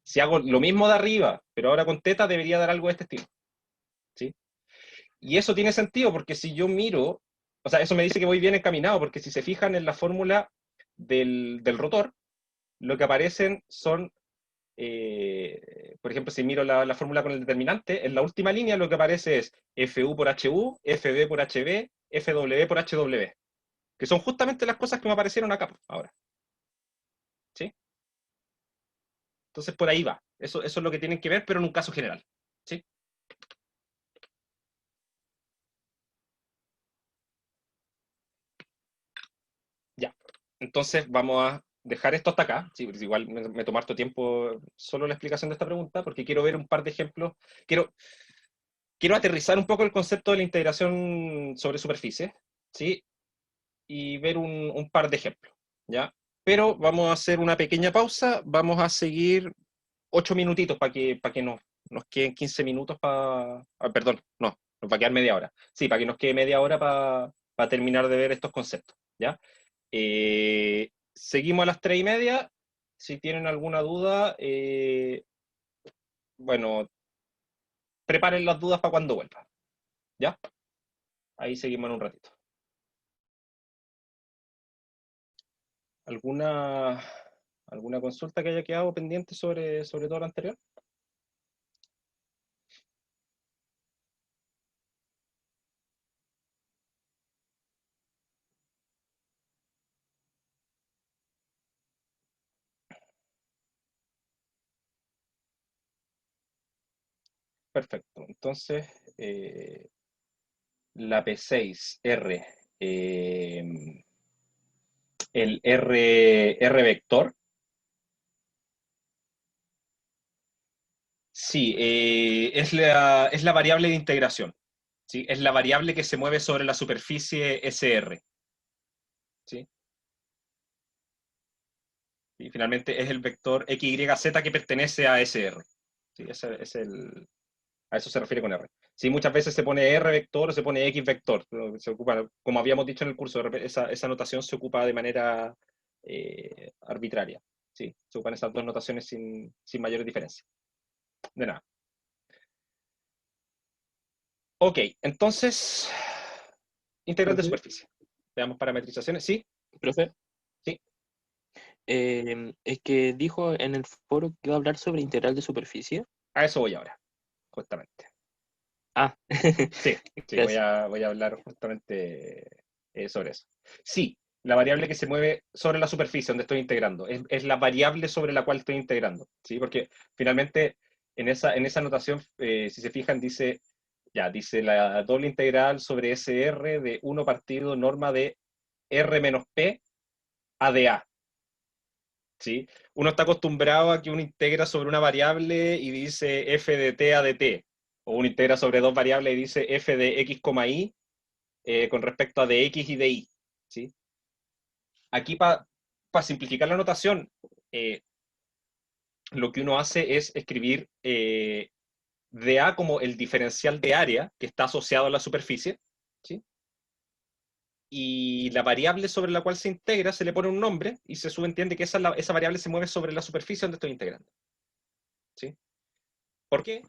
Si hago lo mismo de arriba, pero ahora con teta, debería dar algo de este estilo. ¿Sí? Y eso tiene sentido, porque si yo miro, o sea, eso me dice que voy bien encaminado, porque si se fijan en la fórmula del rotor, lo que aparecen son, por ejemplo, si miro la fórmula con el determinante, en la última línea lo que aparece es FU por HU, FB por HB, FW por HW, que son justamente las cosas que me aparecieron acá ahora. ¿Sí? Entonces por ahí va. Eso es lo que tienen que ver, pero en un caso general. ¿Sí? Ya. Entonces vamos a dejar esto hasta acá. Sí, porque igual me tomó harto tiempo solo la explicación de esta pregunta, porque quiero ver un par de ejemplos. Quiero aterrizar un poco el concepto de la integración sobre superficie, ¿sí? Y ver un par de ejemplos, ¿ya? Pero vamos a hacer una pequeña pausa. Vamos a seguir 8 minutitos para que nos queden 15 minutos para... perdón, no, nos va a quedar media hora. Sí, para que nos quede media hora para terminar de ver estos conceptos, ¿ya? Seguimos a las 3:30. Si tienen alguna duda, bueno, preparen las dudas para cuando vuelva, ¿ya? Ahí seguimos en un ratito. ¿Alguna consulta que haya quedado pendiente sobre todo lo anterior? Perfecto. Entonces, la P6R, el R vector. Sí, es la variable de integración. ¿Sí? Es la variable que se mueve sobre la superficie SR. ¿Sí? Y finalmente es el vector XYZ que pertenece a SR. ¿Sí? A eso se refiere con R. Sí, muchas veces se pone R vector o se pone X vector. Se ocupa, como habíamos dicho en el curso, esa notación se ocupa de manera arbitraria. Sí, se ocupan esas dos notaciones sin mayores diferencias. De nada. Ok, entonces, integral de ¿Profe? superficie. Veamos parametrizaciones. ¿Sí? ¿Profe? Sí. Es que dijo en el foro que iba a hablar sobre integral de superficie. A eso voy ahora, justamente. Ah, Sí, sí, voy gracias. a hablar justamente sobre eso. Sí, la variable que se mueve sobre la superficie donde estoy integrando es la variable sobre la cual estoy integrando, ¿sí? Porque finalmente en esa notación, si se fijan, dice la doble integral sobre SR de 1 partido norma de R menos P a de A. ¿Sí? Uno está acostumbrado a que uno integra sobre una variable y dice f de t a de t, o uno integra sobre dos variables y dice f de x, y con respecto a de x y de y. ¿Sí? Aquí, para simplificar la notación, lo que uno hace es escribir dA como el diferencial de área que está asociado a la superficie, ¿sí? Y la variable sobre la cual se integra se le pone un nombre y se subentiende que esa variable se mueve sobre la superficie donde estoy integrando. ¿Sí? ¿Por qué?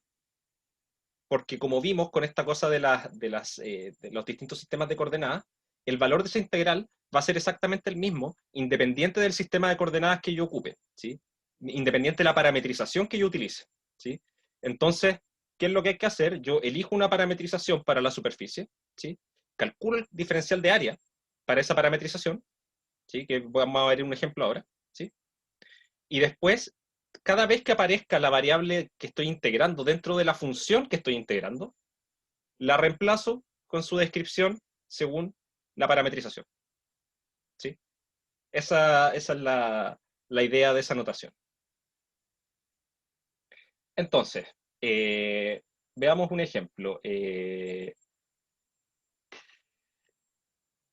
Porque como vimos con esta cosa de los distintos sistemas de coordenadas, el valor de esa integral va a ser exactamente el mismo, independiente del sistema de coordenadas que yo ocupe, ¿sí? Independiente de la parametrización que yo utilice, ¿sí? Entonces, ¿qué es lo que hay que hacer? Yo elijo una parametrización para la superficie, ¿sí? Calculo el diferencial de área para esa parametrización, ¿sí? Que vamos a ver un ejemplo ahora, ¿sí? Y después cada vez que aparezca la variable que estoy integrando dentro de la función que estoy integrando, la reemplazo con su descripción según la parametrización. ¿Sí? Esa es la idea de esa notación. Entonces, veamos un ejemplo.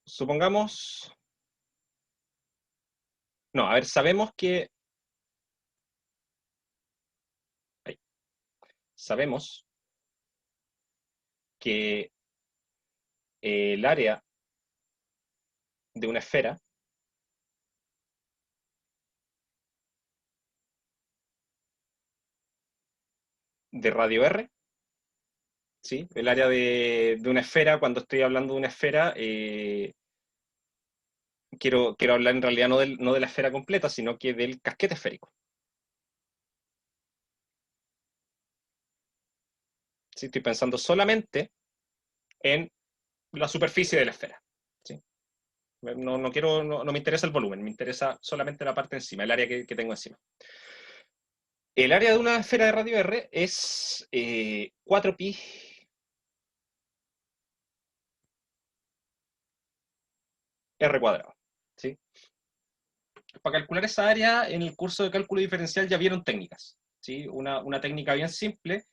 Supongamos... No, a ver, sabemos que... Sabemos que el área de una esfera de radio R, ¿sí? El área de una esfera, cuando estoy hablando de una esfera, quiero hablar en realidad no de la esfera completa, sino que del casquete esférico. ¿Sí? Estoy pensando solamente en la superficie de la esfera. ¿Sí? No me interesa el volumen, me interesa solamente la parte encima, el área que tengo encima. El área de una esfera de radio R es 4pi r cuadrado. ¿Sí? Para calcular esa área, en el curso de cálculo diferencial ya vieron técnicas. ¿Sí? Una técnica bien simple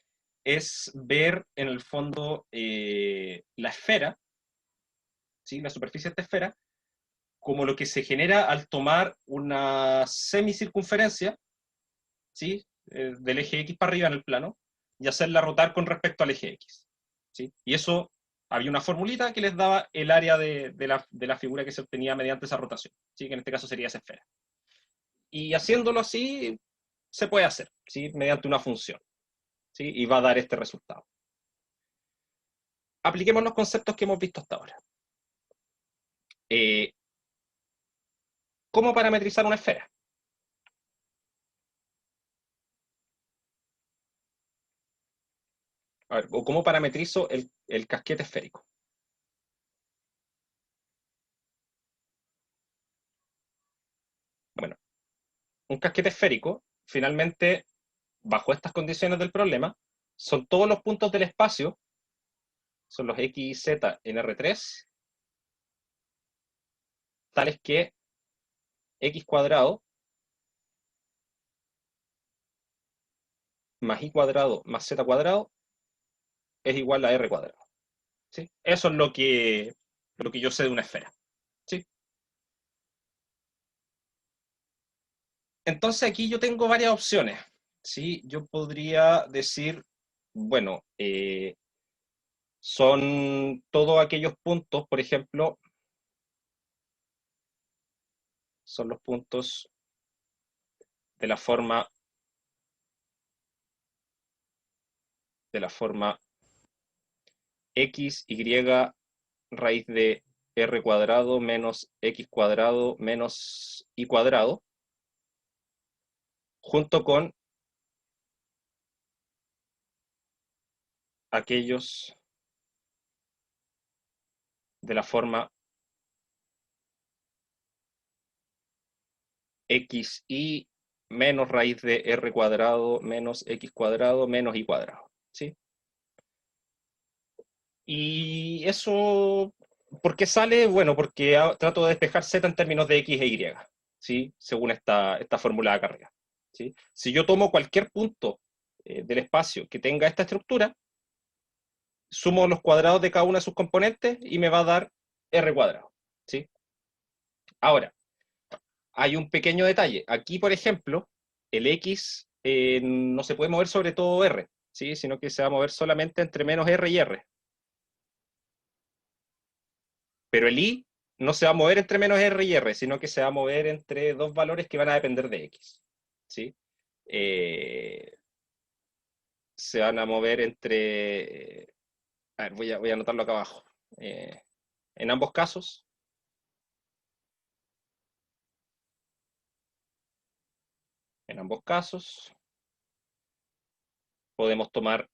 es ver en el fondo la esfera, ¿sí? La superficie de esta esfera, como lo que se genera al tomar una semicircunferencia, ¿sí? Del eje X para arriba en el plano, y hacerla rotar con respecto al eje X. ¿Sí? Y eso, había una formulita que les daba el área de la figura que se obtenía mediante esa rotación, ¿sí? Que en este caso sería esa esfera. Y haciéndolo así, se puede hacer, ¿sí? Mediante una función, ¿sí? Y va a dar este resultado. Apliquemos los conceptos que hemos visto hasta ahora. ¿Cómo parametrizar una esfera? A ver, o cómo parametrizo el casquete esférico. Bueno, un casquete esférico, finalmente, bajo estas condiciones del problema, son todos los puntos del espacio, son los x y z en R3, tales que x cuadrado más y cuadrado más z cuadrado es igual a r cuadrado. ¿Sí? Eso es lo que yo sé de una esfera. ¿Sí? Entonces aquí yo tengo varias opciones. ¿Sí? Yo podría decir, bueno, son todos aquellos puntos, por ejemplo, son los puntos de la forma x, y raíz de r cuadrado menos x cuadrado menos y cuadrado, junto con aquellos de la forma xy menos raíz de r cuadrado menos x cuadrado menos y cuadrado. ¿Sí? Y eso, ¿por qué sale? Bueno, porque trato de despejar z en términos de x e y, ¿sí? Según esta fórmula de acá arriba. ¿Sí? Si yo tomo cualquier punto del espacio que tenga esta estructura, sumo los cuadrados de cada una de sus componentes y me va a dar r cuadrado. ¿Sí? Ahora, hay un pequeño detalle. Aquí, por ejemplo, el x no se puede mover sobre todo r, ¿sí? Sino que se va a mover solamente entre menos r y r. Pero el i no se va a mover entre menos r y r, sino que se va a mover entre dos valores que van a depender de x. ¿Sí? Se van a mover entre... a ver, voy a anotarlo acá abajo. En ambos casos, podemos tomar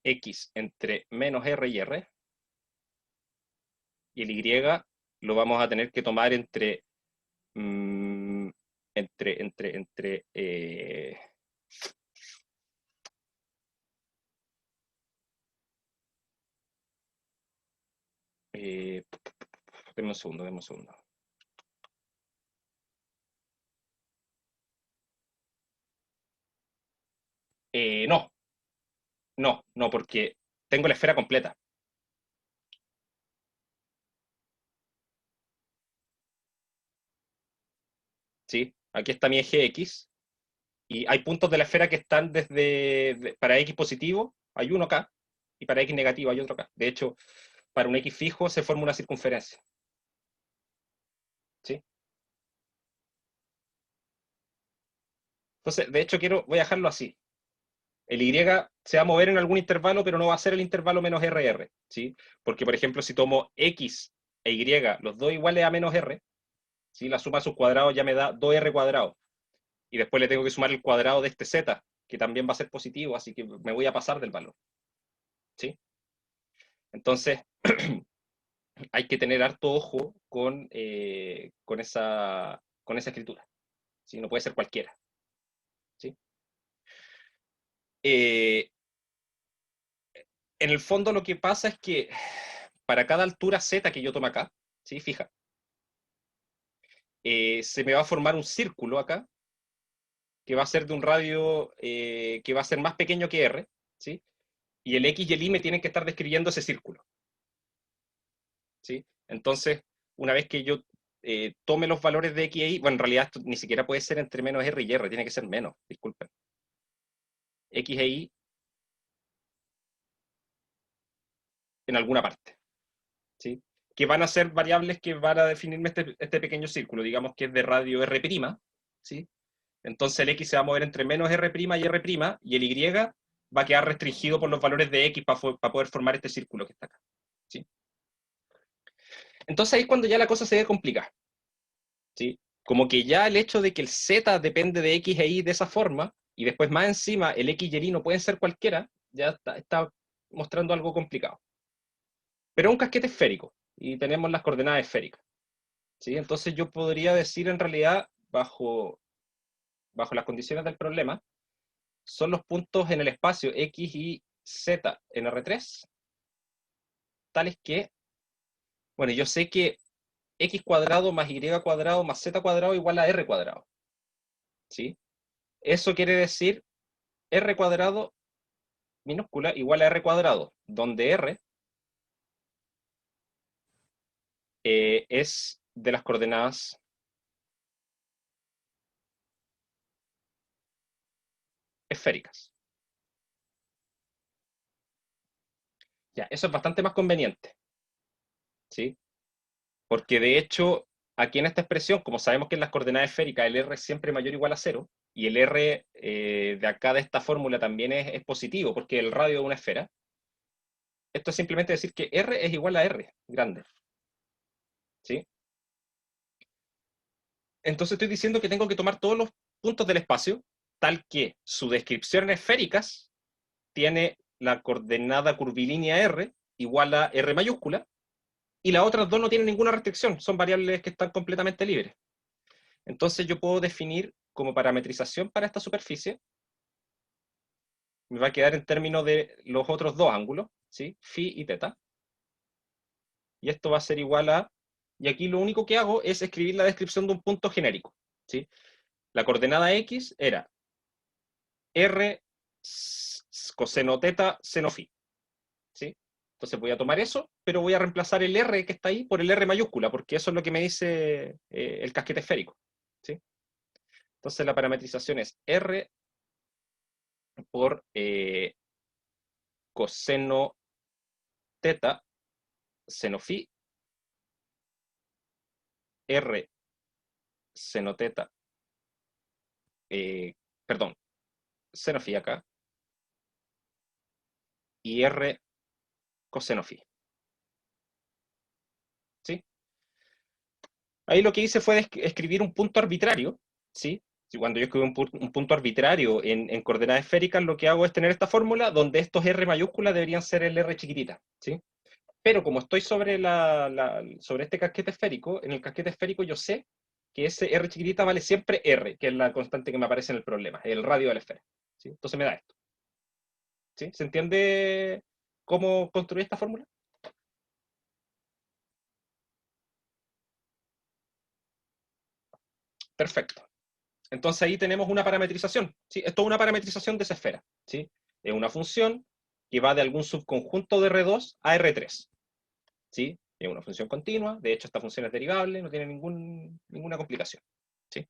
x entre menos r y r, y el y lo vamos a tener que tomar entre... entre deme un segundo, deme un segundo. No, no, porque tengo la esfera completa. ¿Sí? Aquí está mi eje X, y hay puntos de la esfera que están para X positivo, hay uno acá, y para X negativo hay otro acá. De hecho, para un X fijo se forma una circunferencia. ¿Sí? Entonces, de hecho, voy a dejarlo así. El Y se va a mover en algún intervalo, pero no va a ser el intervalo menos RR, ¿sí? Porque, por ejemplo, si tomo X e Y, los dos iguales a menos R, ¿sí? La suma de sus cuadrados ya me da 2R cuadrado. Y después le tengo que sumar el cuadrado de este Z, que también va a ser positivo, así que me voy a pasar del valor, ¿sí? Entonces, hay que tener harto ojo con esa escritura, ¿sí? No puede ser cualquiera, ¿sí? En el fondo lo que pasa es que para cada altura Z que yo tomo acá, ¿sí? Fija, se me va a formar un círculo acá, que va a ser de un radio que va a ser más pequeño que R, ¿sí? Y el X y el Y me tienen que estar describiendo ese círculo, ¿sí? Entonces, una vez que yo tome los valores de X y Y, bueno, en realidad esto ni siquiera puede ser entre menos R y R, tiene que ser menos, disculpen. X e Y en alguna parte, ¿sí? Que van a ser variables que van a definirme este pequeño círculo, digamos que es de radio R', ¿sí? Entonces el X se va a mover entre menos R' y R', y el Y va a quedar restringido por los valores de X para poder formar este círculo que está acá, ¿sí? Entonces ahí es cuando ya la cosa se ve complicada, ¿sí? Como que ya el hecho de que el Z depende de X e Y de esa forma, y después más encima el X y el Y no pueden ser cualquiera, ya está mostrando algo complicado. Pero es un casquete esférico, y tenemos las coordenadas esféricas, ¿sí? Entonces yo podría decir en realidad, bajo las condiciones del problema, son los puntos en el espacio X y Z en R3, tales que, bueno, yo sé que X cuadrado más Y cuadrado más Z cuadrado igual a R cuadrado, ¿sí? Eso quiere decir R cuadrado minúscula igual a R cuadrado, donde R es de las coordenadas esféricas. Ya, eso es bastante más conveniente, ¿sí? Porque de hecho, aquí en esta expresión, como sabemos que en las coordenadas esféricas el R es siempre mayor o igual a 0, y el R de acá de esta fórmula también es positivo, porque el radio de una esfera, esto es simplemente decir que R es igual a R, grande, ¿sí? Entonces estoy diciendo que tengo que tomar todos los puntos del espacio, tal que su descripción en esféricas tiene la coordenada curvilínea R igual a R mayúscula, y las otras dos no tienen ninguna restricción, son variables que están completamente libres. Entonces yo puedo definir como parametrización para esta superficie, me va a quedar en términos de los otros dos ángulos, ¿sí? Phi y teta. Y esto va a ser igual a, y aquí lo único que hago es escribir la descripción de un punto genérico, ¿sí? La coordenada X era R coseno teta seno phi, ¿sí? Entonces voy a tomar eso, pero voy a reemplazar el R que está ahí por el R mayúscula, porque eso es lo que me dice el casquete esférico, ¿sí? Entonces la parametrización es R por coseno teta seno phi, R seno teta, perdón, seno phi acá, y R coseno phi, ¿sí? Ahí lo que hice fue escribir un punto arbitrario, ¿sí? Cuando yo escribo un punto arbitrario en coordenadas esféricas, lo que hago es tener esta fórmula donde estos R mayúsculas deberían ser el R chiquitita, ¿sí? Pero como estoy sobre, sobre este casquete esférico, en el casquete esférico yo sé que ese R chiquitita vale siempre R, que es la constante que me aparece en el problema, el radio de la esfera. ¿Sí? Entonces me da esto. ¿Sí? ¿Se entiende cómo construir esta fórmula? Perfecto. Entonces ahí tenemos una parametrización. ¿Sí? Esto es una parametrización de esa esfera. ¿Sí? Es una función que va de algún subconjunto de R2 a R3. ¿Sí? Es una función continua. De hecho, esta función es derivable, no tiene ninguna complicación. ¿Sí?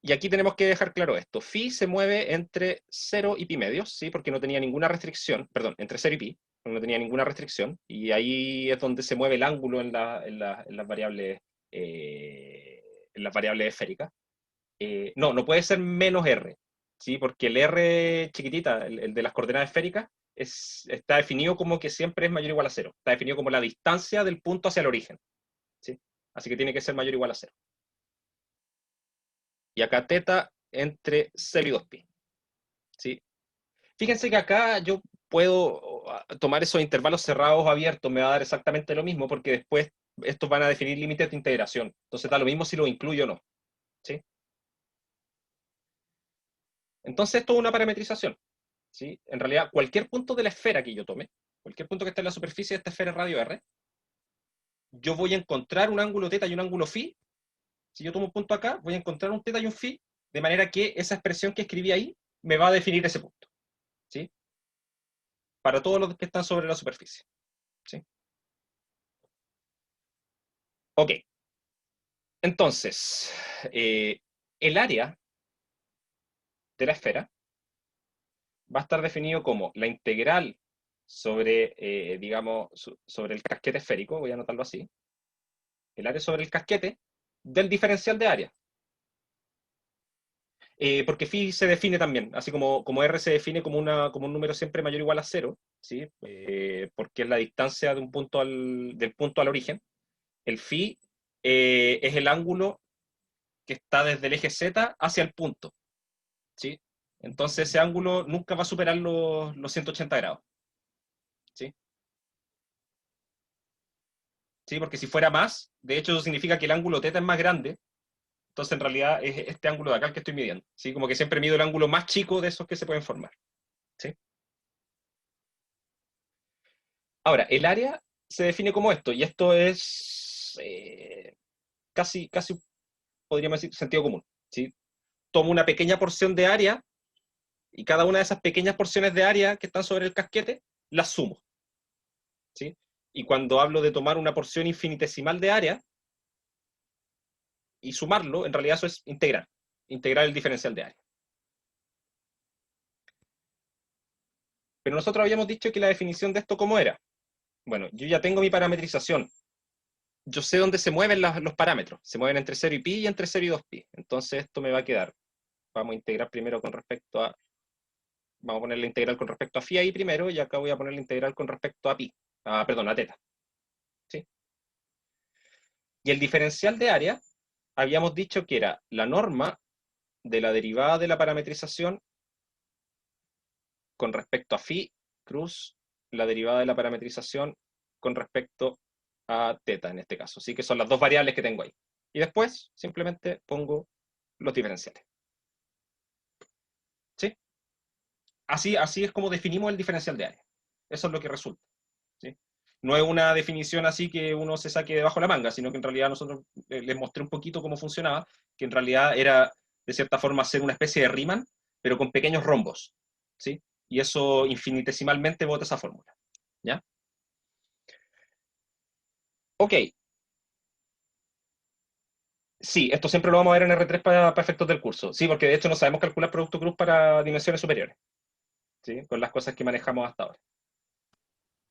Y aquí tenemos que dejar claro esto. Phi se mueve entre 0 y pi medios, ¿sí? Porque no tenía ninguna restricción. Perdón, entre 0 y pi. No tenía ninguna restricción. Y ahí es donde se mueve el ángulo en las variables esféricas. No puede ser menos R, ¿sí? Porque el R chiquitita, el de las coordenadas esféricas, está definido como que siempre es mayor o igual a 0. Está definido como la distancia del punto hacia el origen, ¿sí? Así que tiene que ser mayor o igual a 0. Y acá teta entre 0 y 2pi, ¿sí? Fíjense que acá yo puedo tomar esos intervalos cerrados o abiertos, me va a dar exactamente lo mismo, porque después estos van a definir límites de integración. Entonces da lo mismo si lo incluyo o no, ¿sí? Entonces esto es una parametrización, ¿sí? En realidad, cualquier punto de la esfera que yo tome, cualquier punto que esté en la superficie de esta esfera radio R, yo voy a encontrar un ángulo θ y un ángulo φ. Si yo tomo un punto acá, voy a encontrar un θ y un φ, de manera que esa expresión que escribí ahí me va a definir ese punto, ¿sí? Para todos los que están sobre la superficie, ¿sí? Ok. Entonces, el área de la esfera va a estar definido como la integral sobre, digamos, sobre el casquete esférico, voy a anotarlo así, el área sobre el casquete del diferencial de área. Porque phi se define también, así como R se define como un número siempre mayor o igual a 0, ¿sí? Porque es la distancia de del punto al origen. El phi es el ángulo que está desde el eje Z hacia el punto, ¿sí? Entonces ese ángulo nunca va a superar los 180 grados, ¿sí? ¿Sí? Porque si fuera más, de hecho eso significa que el ángulo θ es más grande, entonces en realidad es este ángulo de acá el que estoy midiendo, ¿sí? Como que siempre mido el ángulo más chico de esos que se pueden formar, ¿sí? Ahora, el área se define como esto, y esto es casi podríamos decir sentido común, ¿sí? Tomo una pequeña porción de área, y cada una de esas pequeñas porciones de área que están sobre el casquete, las sumo, ¿sí? Y cuando hablo de tomar una porción infinitesimal de área y sumarlo, en realidad eso es integrar el diferencial de área. Pero nosotros habíamos dicho que la definición de esto, ¿cómo era? Bueno, yo ya tengo mi parametrización. Yo sé dónde se mueven los parámetros. Se mueven entre 0 y pi y entre 0 y 2pi. Entonces esto me va a quedar. Vamos a integrar primero con respecto a... Vamos a poner la integral con respecto a phi ahí primero, y acá voy a poner la integral con respecto a pi. Perdón, a θ. ¿Sí? Y el diferencial de área, habíamos dicho que era la norma de la derivada de la parametrización con respecto a phi cruz la derivada de la parametrización con respecto a θ en este caso. Así que son las dos variables que tengo ahí. Y después simplemente pongo los diferenciales. ¿Sí? Así es como definimos el diferencial de área. Eso es lo que resulta, ¿sí? No es una definición así que uno se saque debajo de la manga, sino que en realidad nosotros les mostré un poquito cómo funcionaba, que en realidad era, de cierta forma, hacer una especie de Riemann, pero con pequeños rombos, ¿sí? Y eso infinitesimalmente bota esa fórmula, ¿ya? Ok. Sí, esto siempre lo vamos a ver en R3 para efectos del curso. Sí, porque de hecho no sabemos calcular producto cruz para dimensiones superiores, ¿sí? Con las cosas que manejamos hasta ahora.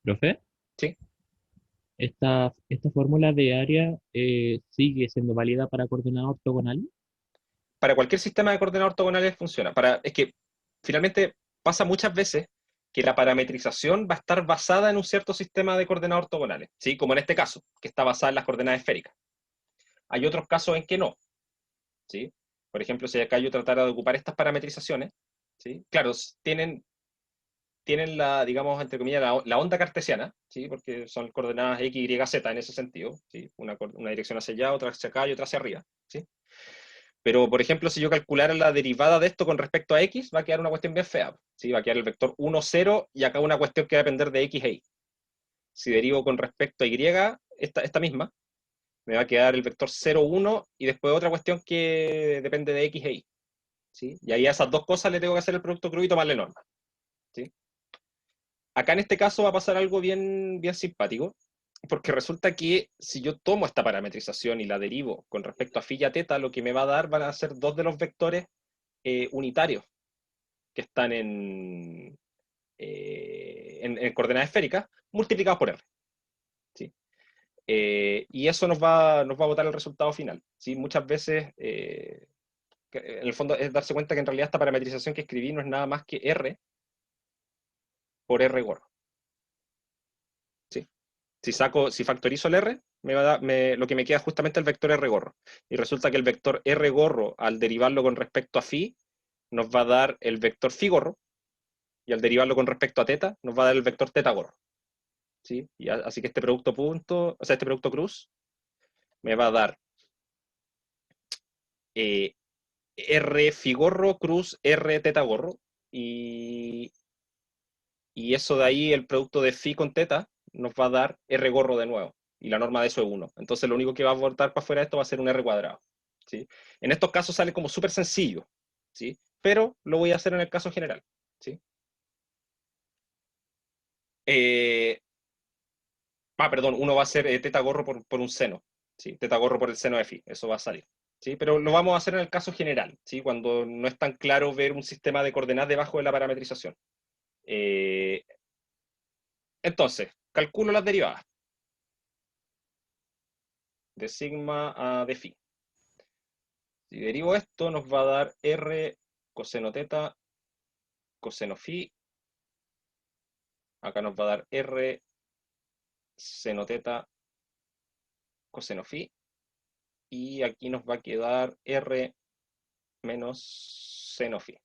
Profe, ¿Sí? ¿esta fórmula de área sigue siendo válida para coordenadas ortogonales? Para cualquier sistema de coordenadas ortogonales funciona. Es que finalmente pasa muchas veces que la parametrización va a estar basada en un cierto sistema de coordenadas ortogonales, ¿sí? Como en este caso, que está basada en las coordenadas esféricas. Hay otros casos en que no, ¿sí? Por ejemplo, si acá yo tratara de ocupar estas parametrizaciones, ¿sí? Claro, tienen tienen la, digamos, entre comillas, la onda cartesiana, ¿sí? Porque son coordenadas X, Y, Z en ese sentido, ¿sí? Una dirección hacia allá, otra hacia acá y otra hacia arriba, ¿sí? Pero, por ejemplo, si yo calculara la derivada de esto con respecto a X, va a quedar una cuestión bien fea, ¿sí? Va a quedar el vector 1, 0, y acá una cuestión que va a depender de X e Y. Si derivo con respecto a Y, esta misma, me va a quedar el vector 0, 1, y después otra cuestión que depende de X e Y, ¿sí? Y ahí a esas dos cosas le tengo que hacer el producto cruz y tomarle norma, ¿sí? Acá en este caso va a pasar algo bien, bien simpático, porque resulta que si yo tomo esta parametrización y la derivo con respecto a phi y a teta, lo que me va a dar van a ser dos de los vectores unitarios que están en coordenadas esféricas multiplicados por r, ¿sí? Y eso nos va a botar el resultado final, ¿sí? Muchas veces, en el fondo, es darse cuenta que en realidad esta parametrización que escribí no es nada más que r por r gorro. ¿Sí? Si factorizo el r, lo que me queda es justamente el vector r gorro. Y resulta que el vector r gorro, al derivarlo con respecto a phi, nos va a dar el vector phi gorro, y al derivarlo con respecto a teta, nos va a dar el vector teta gorro, ¿sí? Así que este producto este producto cruz, me va a dar r phi gorro cruz r teta gorro, y eso de ahí, el producto de phi con teta, nos va a dar r gorro de nuevo, y la norma de eso es 1. Entonces lo único que va a botar para afuera de esto va a ser un r cuadrado, ¿sí? En estos casos sale como súper sencillo, ¿sí? Pero lo voy a hacer en el caso general, ¿sí? Perdón, uno va a ser teta gorro por un seno, ¿sí? Teta gorro por el seno de phi, eso va a salir, ¿sí? Pero lo vamos a hacer en el caso general, ¿sí? Cuando no es tan claro ver un sistema de coordenadas debajo de la parametrización. Entonces, calculo las derivadas de sigma a de phi. Si derivo esto, nos va a dar r coseno teta coseno phi. Acá nos va a dar r seno teta coseno phi. Y aquí nos va a quedar r menos seno phi.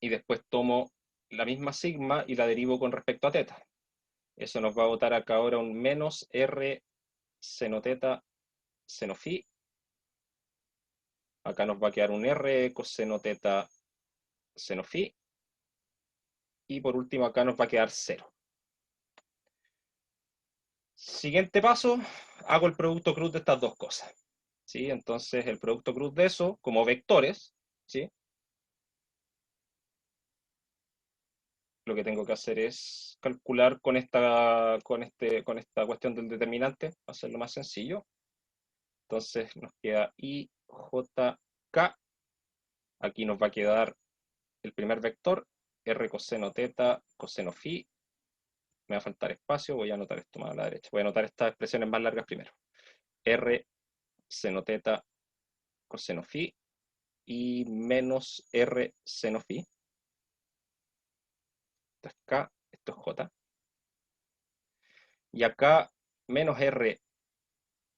Y después tomo la misma sigma y la derivo con respecto a teta. Eso nos va a botar acá ahora un menos r seno teta seno phi. Acá nos va a quedar un r coseno teta seno phi. Y por último acá nos va a quedar 0. Siguiente paso, hago el producto cruz de estas dos cosas, ¿sí? Entonces el producto cruz de eso, como vectores, ¿sí? Lo que tengo que hacer es calcular con esta cuestión del determinante, hacerlo más sencillo. Entonces nos queda IJK. Aquí nos va a quedar el primer vector, R coseno teta coseno phi. Me va a faltar espacio, voy a anotar esto más a la derecha. Voy a anotar estas expresiones más largas primero. R seno teta coseno phi y menos R seno phi. Esto es K, esto es J. Y acá menos R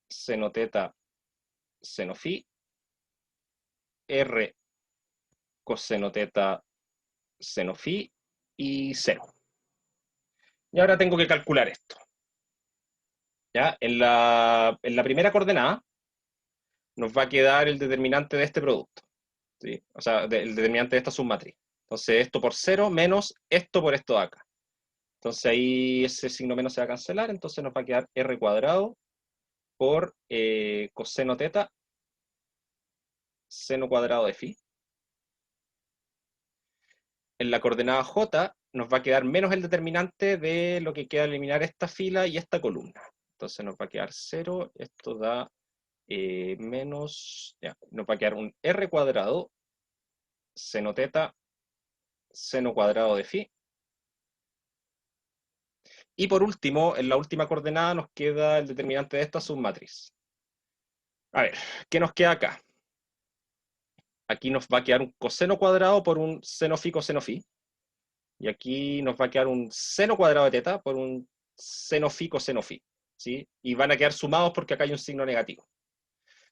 seno teta seno phi, R coseno teta seno phi y 0. Y ahora tengo que calcular esto. ¿Ya? En la primera coordenada nos va a quedar el determinante de este producto, ¿sí? O sea, el determinante de esta submatriz. Entonces esto por 0 menos esto por esto de acá. Entonces ahí ese signo menos se va a cancelar, entonces nos va a quedar r cuadrado por coseno teta seno cuadrado de phi. En la coordenada j nos va a quedar menos el determinante de lo que queda eliminar esta fila y esta columna. Entonces nos va a quedar 0, esto da menos, ya, nos va a quedar un r cuadrado seno teta seno cuadrado de phi. Y por último, en la última coordenada nos queda el determinante de esta submatriz. A ver, ¿qué nos queda acá? Aquí nos va a quedar un coseno cuadrado por un seno phi coseno phi. Y aquí nos va a quedar un seno cuadrado de teta por un seno phi coseno phi, ¿sí? Y van a quedar sumados porque acá hay un signo negativo.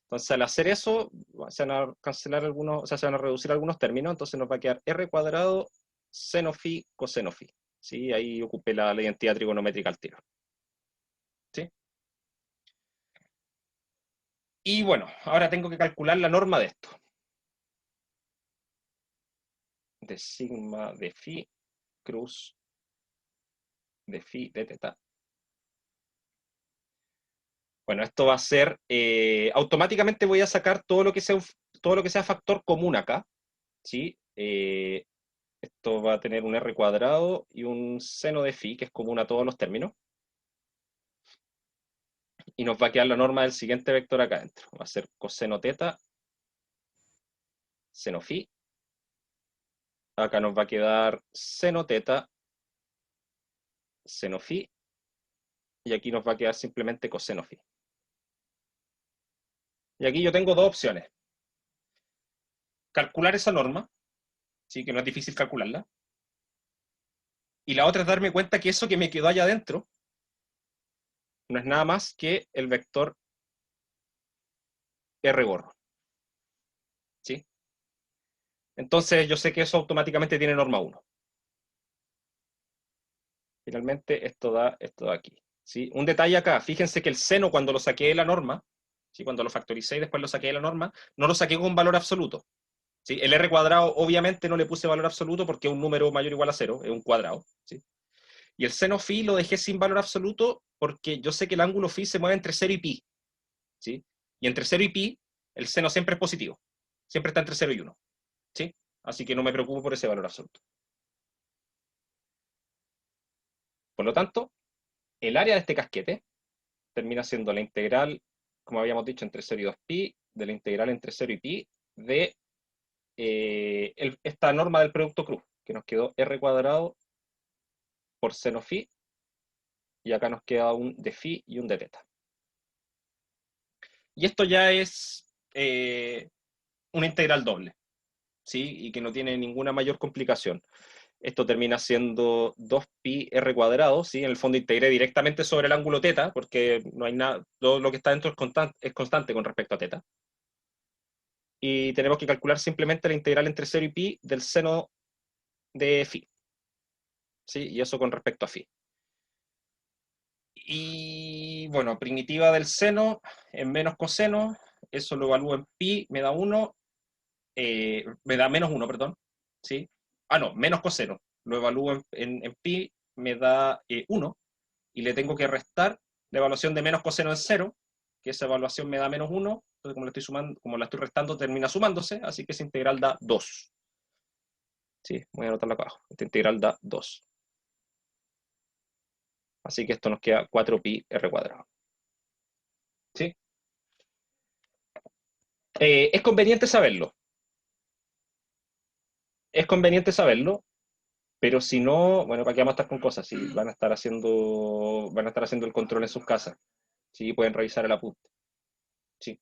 Entonces, al hacer eso, se van a cancelar algunos, o sea, se van a reducir algunos términos, entonces nos va a quedar r cuadrado seno phi, coseno phi. ¿Sí? Ahí ocupé la identidad trigonométrica al tiro. ¿Sí? Y bueno, ahora tengo que calcular la norma de esto. De sigma de phi cruz de phi de teta. Bueno, esto va a ser, automáticamente voy a sacar todo lo que sea factor común acá, ¿sí? Esto va a tener un r cuadrado y un seno de phi, que es común a todos los términos. Y nos va a quedar la norma del siguiente vector acá adentro. Va a ser coseno teta, seno phi. Acá nos va a quedar seno teta, seno phi. Y aquí nos va a quedar simplemente coseno phi. Y aquí yo tengo dos opciones. Calcular esa norma, ¿sí? Que no es difícil calcularla. Y la otra es darme cuenta que eso que me quedó allá adentro no es nada más que el vector R gorro. ¿Sí? Entonces yo sé que eso automáticamente tiene norma 1. Finalmente esto da aquí. ¿Sí? Un detalle acá, fíjense que el seno cuando lo saqué de la norma, ¿sí? Cuando lo factoricé y después lo saqué de la norma, no lo saqué con valor absoluto. ¿Sí? El R cuadrado obviamente no le puse valor absoluto porque es un número mayor o igual a 0, es un cuadrado. ¿Sí? Y el seno phi lo dejé sin valor absoluto porque yo sé que el ángulo phi se mueve entre 0 y pi. ¿Sí? Y entre 0 y pi, el seno siempre es positivo. Siempre está entre 0 y 1. ¿Sí? Así que no me preocupo por ese valor absoluto. Por lo tanto, el área de este casquete termina siendo la integral, como habíamos dicho, entre 0 y 2pi, de la integral entre 0 y pi, de esta norma del producto cruz, que nos quedó r cuadrado por seno phi, y acá nos queda un de phi y un de teta. Y esto ya es una integral doble, ¿sí? Y que no tiene ninguna mayor complicación. Esto termina siendo 2pi r cuadrado, ¿sí? En el fondo integré directamente sobre el ángulo teta, porque no hay nada, todo lo que está dentro es constante con respecto a teta. Y tenemos que calcular simplemente la integral entre 0 y pi del seno de phi. ¿Sí? Y eso con respecto a phi. Y bueno, primitiva del seno en menos coseno, eso lo evalúo en pi, me da 1, me da menos 1, perdón. ¿Sí? Ah, no, menos coseno. Lo evalúo en pi, me da 1, y le tengo que restar la evaluación de menos coseno en 0, que esa evaluación me da menos 1, entonces como la estoy restando termina sumándose, así que esa integral da 2. Sí, voy a anotarla acá abajo. Esta integral da 2. Así que esto nos queda 4pi r cuadrado. ¿Sí? Es conveniente saberlo. Es conveniente saberlo, pero si no, bueno, ¿para qué vamos a estar con cosas? Si van a estar haciendo el control en sus casas. Sí, pueden revisar el apunte. Sí.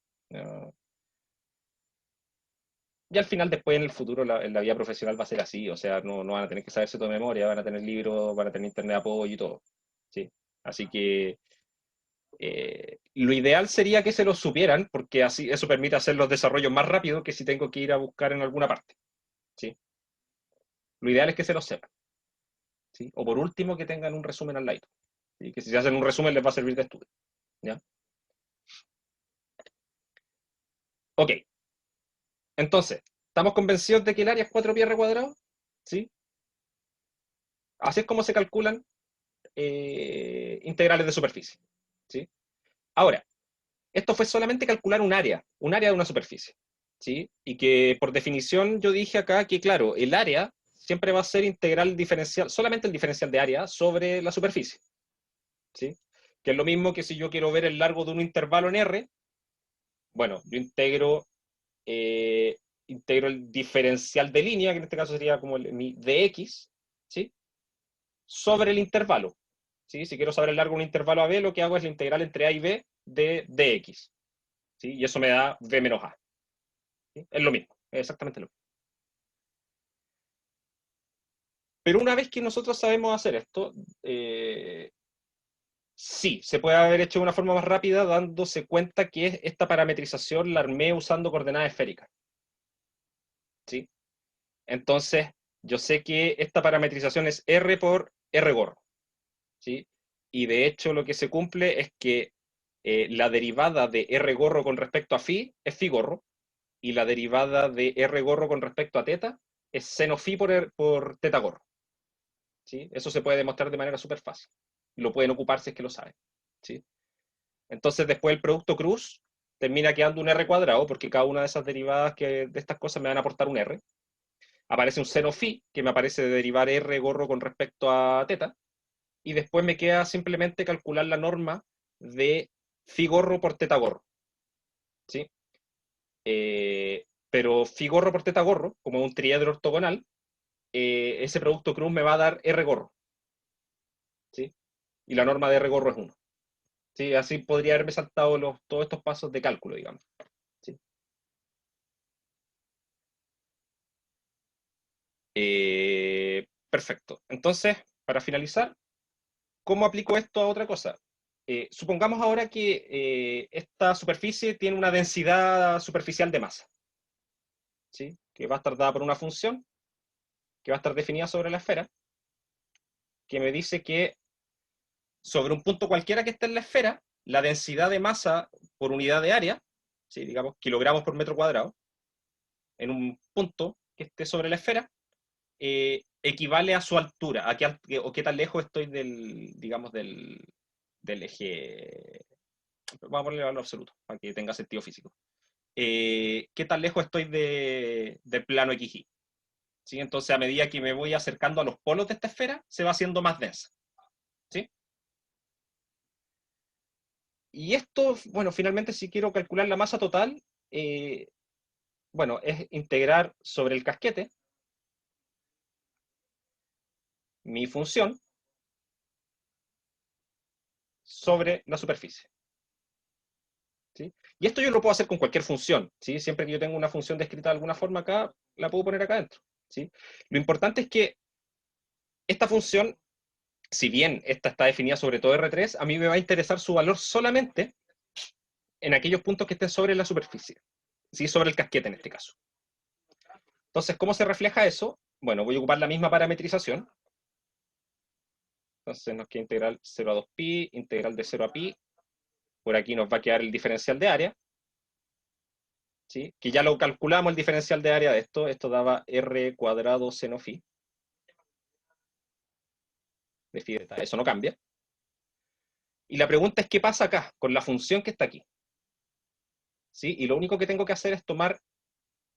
Y al final, después en el futuro, en la vida profesional va a ser así. O sea, no van a tener que saberse todo de memoria, van a tener libros, van a tener internet de apoyo y todo. ¿Sí? Así que lo ideal sería que se lo supieran, porque así eso permite hacer los desarrollos más rápido que si tengo que ir a buscar en alguna parte. ¿Sí? Lo ideal es que se lo sepan. ¿Sí? O por último, que tengan un resumen al lado. ¿Sí? Que si se hacen un resumen les va a servir de estudio. ¿Ya? Ok. Entonces, ¿estamos convencidos de que el área es 4pi r cuadrado? ¿Sí? Así es como se calculan integrales de superficie. ¿Sí? Ahora, esto fue solamente calcular un área de una superficie. ¿Sí? Y que por definición yo dije acá que, claro, el área siempre va a ser integral diferencial, solamente el diferencial de área sobre la superficie. ¿Sí? Que es lo mismo que si yo quiero ver el largo de un intervalo en R, bueno, yo integro el diferencial de línea, que en este caso sería como mi dx, ¿sí? Sobre el intervalo. ¿Sí? Si quiero saber el largo de un intervalo AB, lo que hago es la integral entre A y B de dx. ¿Sí? Y eso me da B menos A. ¿Sí? Es lo mismo, es exactamente lo mismo. Pero una vez que nosotros sabemos hacer esto, sí, se puede haber hecho de una forma más rápida dándose cuenta que esta parametrización la armé usando coordenadas esféricas. ¿Sí? Entonces, yo sé que esta parametrización es R por R gorro, ¿sí? Y de hecho lo que se cumple es que la derivada de R gorro con respecto a phi es phi gorro, y la derivada de R gorro con respecto a teta es seno phi por teta gorro, ¿sí? Eso se puede demostrar de manera súper fácil. Lo pueden ocupar si es que lo saben, ¿sí? Entonces después el producto cruz termina quedando un R cuadrado, porque cada una de esas derivadas de estas cosas me van a aportar un R. Aparece un seno phi, que me aparece de derivar R gorro con respecto a teta, y después me queda simplemente calcular la norma de phi gorro por teta gorro, ¿sí? Pero phi gorro por teta gorro, como un triedro ortogonal, ese producto cruz me va a dar R gorro, ¿sí? Y la norma de R gorro es 1. ¿Sí? Así podría haberme saltado todos estos pasos de cálculo, digamos. ¿Sí? Perfecto. Entonces, para finalizar, ¿cómo aplico esto a otra cosa? Supongamos ahora que esta superficie tiene una densidad superficial de masa, ¿sí? Que va a estar dada por una función, que va a estar definida sobre la esfera, que me dice que sobre un punto cualquiera que esté en la esfera, la densidad de masa por unidad de área, ¿sí? Digamos kilogramos por metro cuadrado, en un punto que esté sobre la esfera, equivale a su altura, o qué tan lejos estoy digamos, del eje. Vamos a ponerle valor absoluto, para que tenga sentido físico. ¿Qué tan lejos estoy del plano XY? ¿Sí? Entonces, a medida que me voy acercando a los polos de esta esfera, se va haciendo más densa. ¿Sí? Y esto, bueno, finalmente, si quiero calcular la masa total, bueno, es integrar sobre el casquete mi función sobre la superficie. ¿Sí? Y esto yo lo puedo hacer con cualquier función, ¿sí? Siempre que yo tenga una función descrita de alguna forma acá, la puedo poner acá adentro, ¿sí? Lo importante es que esta función, si bien esta está definida sobre todo R3, a mí me va a interesar su valor solamente en aquellos puntos que estén sobre la superficie, ¿sí? Sobre el casquete en este caso. Entonces, ¿cómo se refleja eso? Bueno, voy a ocupar la misma parametrización. Entonces nos queda integral 0 a 2pi, integral de 0 a pi. Por aquí nos va a quedar el diferencial de área, ¿sí? Que ya lo calculamos el diferencial de área de esto. Esto daba R cuadrado seno phi. De phi de eta. Eso no cambia. Y la pregunta es, ¿qué pasa acá con la función que está aquí? ¿Sí? Y lo único que tengo que hacer es tomar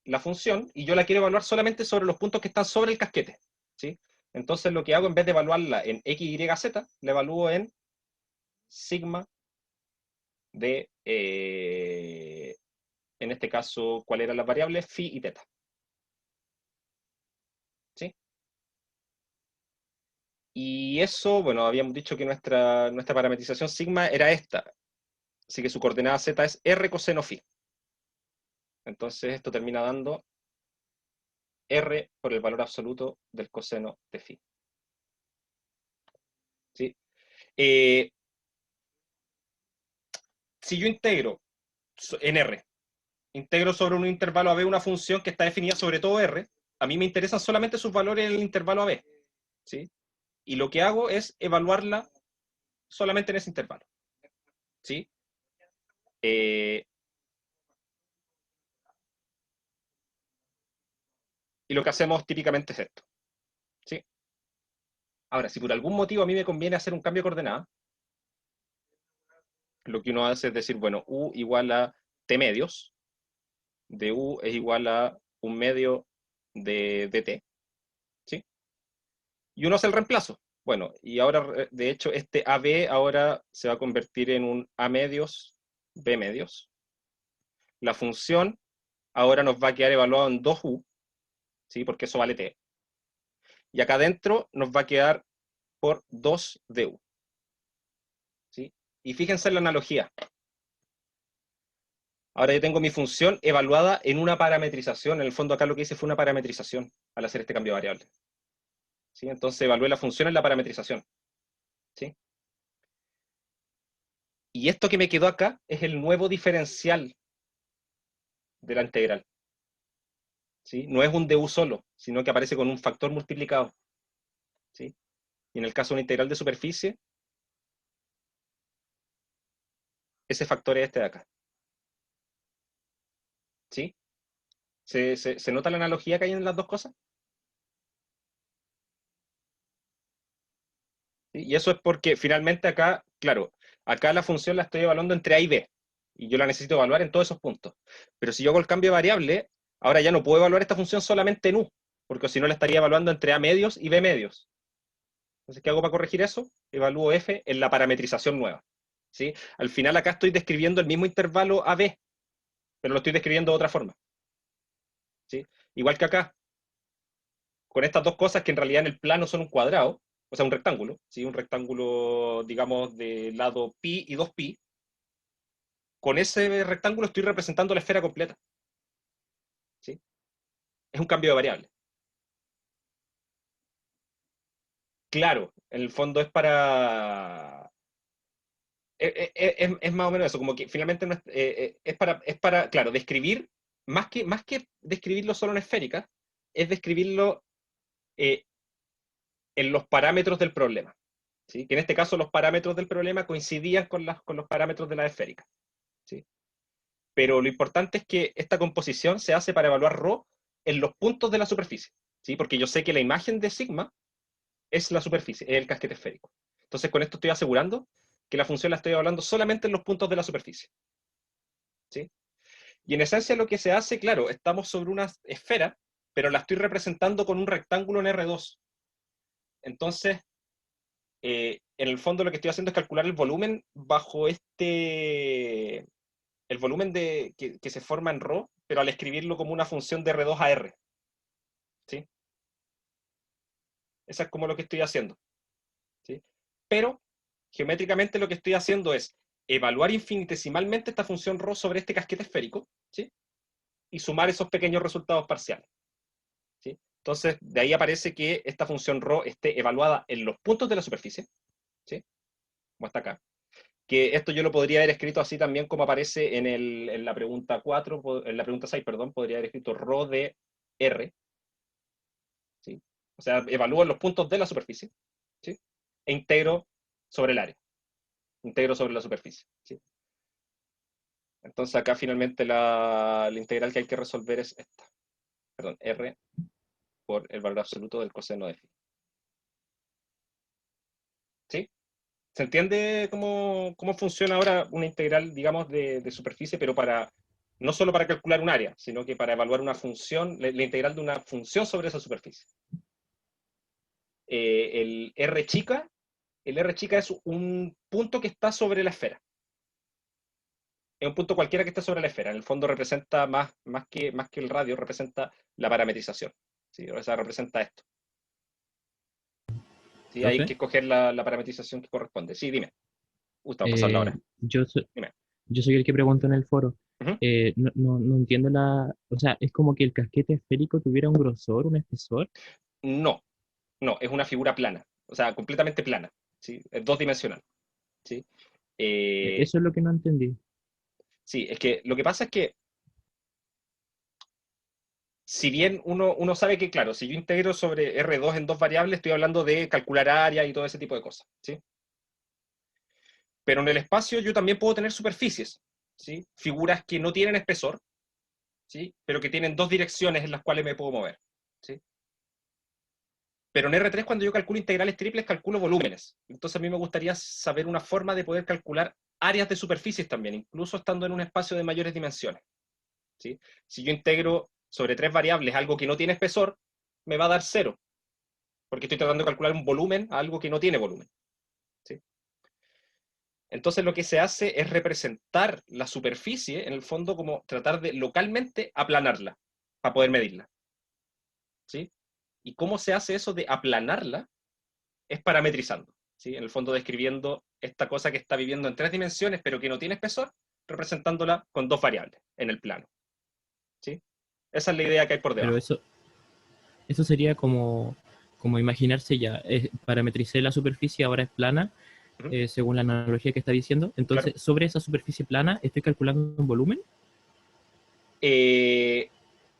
la función y yo la quiero evaluar solamente sobre los puntos que están sobre el casquete, ¿sí? Entonces lo que hago, en vez de evaluarla en x, y, z, la evalúo en sigma de, en este caso, ¿cuál eran las variables? Phi y teta. ¿Sí? Y eso, bueno, habíamos dicho que nuestra parametrización sigma era esta. Así que su coordenada z es r coseno phi. Entonces esto termina dando r por el valor absoluto del coseno de phi. ¿Sí? Si yo integro en R, integro sobre un intervalo AB una función que está definida sobre todo R, a mí me interesan solamente sus valores en el intervalo AB, ¿sí? Y lo que hago es evaluarla solamente en ese intervalo, ¿sí? Y lo que hacemos típicamente es esto, ¿sí? Ahora, si por algún motivo a mí me conviene hacer un cambio de coordenada, lo que uno hace es decir, bueno, U igual a T medios, de U es igual a un medio de T, ¿sí? Y uno hace el reemplazo. Bueno, y ahora, de hecho, este AB ahora se va a convertir en un A medios, B medios. La función ahora nos va a quedar evaluado en 2U, ¿sí? Porque eso vale T. Y acá adentro nos va a quedar por 2DU. ¿Sí? Y fíjense en la analogía. Ahora yo tengo mi función evaluada en una parametrización. En el fondo acá lo que hice fue una parametrización al hacer este cambio de variable. ¿Sí? Entonces evalué la función en la parametrización. ¿Sí? Y esto que me quedó acá es el nuevo diferencial de la integral. ¿sí? No es un du solo, sino que aparece con un factor multiplicado, ¿sí? Y en el caso de una integral de superficie, ese factor es este de acá, ¿sí? ¿Se nota la analogía que hay en las dos cosas? ¿Sí? Y eso es porque finalmente acá, claro, acá la función la estoy evaluando entre A y B, y yo la necesito evaluar en todos esos puntos. Pero si yo hago el cambio de variable, ahora ya no puedo evaluar esta función solamente en U, porque si no la estaría evaluando entre A medios y B medios. Entonces, ¿qué hago para corregir eso? Evalúo F en la parametrización nueva, ¿sí? Al final acá estoy describiendo el mismo intervalo AB, pero lo estoy describiendo de otra forma, ¿sí? Igual que acá, con estas dos cosas que en realidad en el plano son un cuadrado, o sea, un rectángulo, ¿sí? Un rectángulo, digamos, de lado pi y 2pi. Con ese rectángulo estoy representando la esfera completa, ¿sí? Es un cambio de variable. Claro, en el fondo es para... Es más o menos eso, como que finalmente no es para, claro, describir, más que describirlo solo en esférica, es describirlo eh, en los parámetros del problema, ¿sí? Que en este caso los parámetros del problema coincidían con los parámetros de la esférica, ¿sí? Pero lo importante es que esta composición se hace para evaluar ρ en los puntos de la superficie, ¿sí? Porque yo sé que la imagen de sigma es la superficie, es el casquete esférico. Entonces con esto estoy asegurando que la función la estoy evaluando solamente en los puntos de la superficie, ¿sí? Y en esencia lo que se hace, claro, estamos sobre una esfera, pero la estoy representando con un rectángulo en R2. Entonces, en el fondo lo que estoy haciendo es calcular el volumen bajo el volumen que se forma en ρ, pero al escribirlo como una función de R2 a R, ¿sí? Eso es como lo que estoy haciendo, ¿sí? Pero, geométricamente lo que estoy haciendo es evaluar infinitesimalmente esta función ρ sobre este casquete esférico, ¿sí? Y sumar esos pequeños resultados parciales, ¿sí? Entonces, de ahí aparece que esta función ρ esté evaluada en los puntos de la superficie, ¿sí? Como está acá. Que esto yo lo podría haber escrito así también como aparece en la pregunta 4, en la pregunta 6, perdón, podría haber escrito ρ de R, ¿sí? O sea, evalúo los puntos de la superficie, ¿sí? E integro sobre el área, integro sobre la superficie, ¿sí? Entonces acá finalmente la integral que hay que resolver es esta, perdón, R por el valor absoluto del coseno de phi. ¿Sí? ¿Se entiende cómo funciona ahora una integral, digamos, de superficie, pero no solo para calcular un área, sino que para evaluar una función, la integral de una función sobre esa superficie? El R chica es un punto que está sobre la esfera. Es un punto cualquiera que esté sobre la esfera. En el fondo representa más que el radio, representa la parametrización, ¿sí? O sea, representa esto. ¿Sí? Hay que escoger la parametrización que corresponde. Sí, dime. Estamos pasando ahora. Dime. Yo soy el que pregunto en el foro. Ujú. No entiendo o sea, es como que el casquete esférico tuviera un grosor, un espesor. No, es una figura plana. O sea, completamente plana, ¿sí? Es dos dimensional, ¿sí? Eso es lo que no entendí. Sí, es que lo que pasa es que si bien uno sabe que, claro, si yo integro sobre R2 en dos variables, estoy hablando de calcular área y todo ese tipo de cosas, ¿sí? Pero en el espacio yo también puedo tener superficies, ¿sí? Figuras que no tienen espesor, ¿sí? Pero que tienen dos direcciones en las cuales me puedo mover, ¿sí? Pero en R3 cuando yo calculo integrales triples, calculo volúmenes. Entonces a mí me gustaría saber una forma de poder calcular áreas de superficies también, incluso estando en un espacio de mayores dimensiones, ¿sí? Si yo integro sobre tres variables algo que no tiene espesor, me va a dar cero, porque estoy tratando de calcular un volumen a algo que no tiene volumen, ¿sí? Entonces lo que se hace es representar la superficie, en el fondo, como tratar de localmente aplanarla, para poder medirla, ¿sí? ¿Y cómo se hace eso de aplanarla? Es parametrizando, ¿sí? En el fondo describiendo esta cosa que está viviendo en tres dimensiones, pero que no tiene espesor, representándola con dos variables en el plano, ¿sí? Esa es la idea que hay por Pero debajo. eso sería como imaginarse ya, parametricé la superficie, ahora es plana, Ujú. según la analogía que está diciendo. Entonces, Claro. sobre esa superficie plana, ¿estoy calculando un volumen?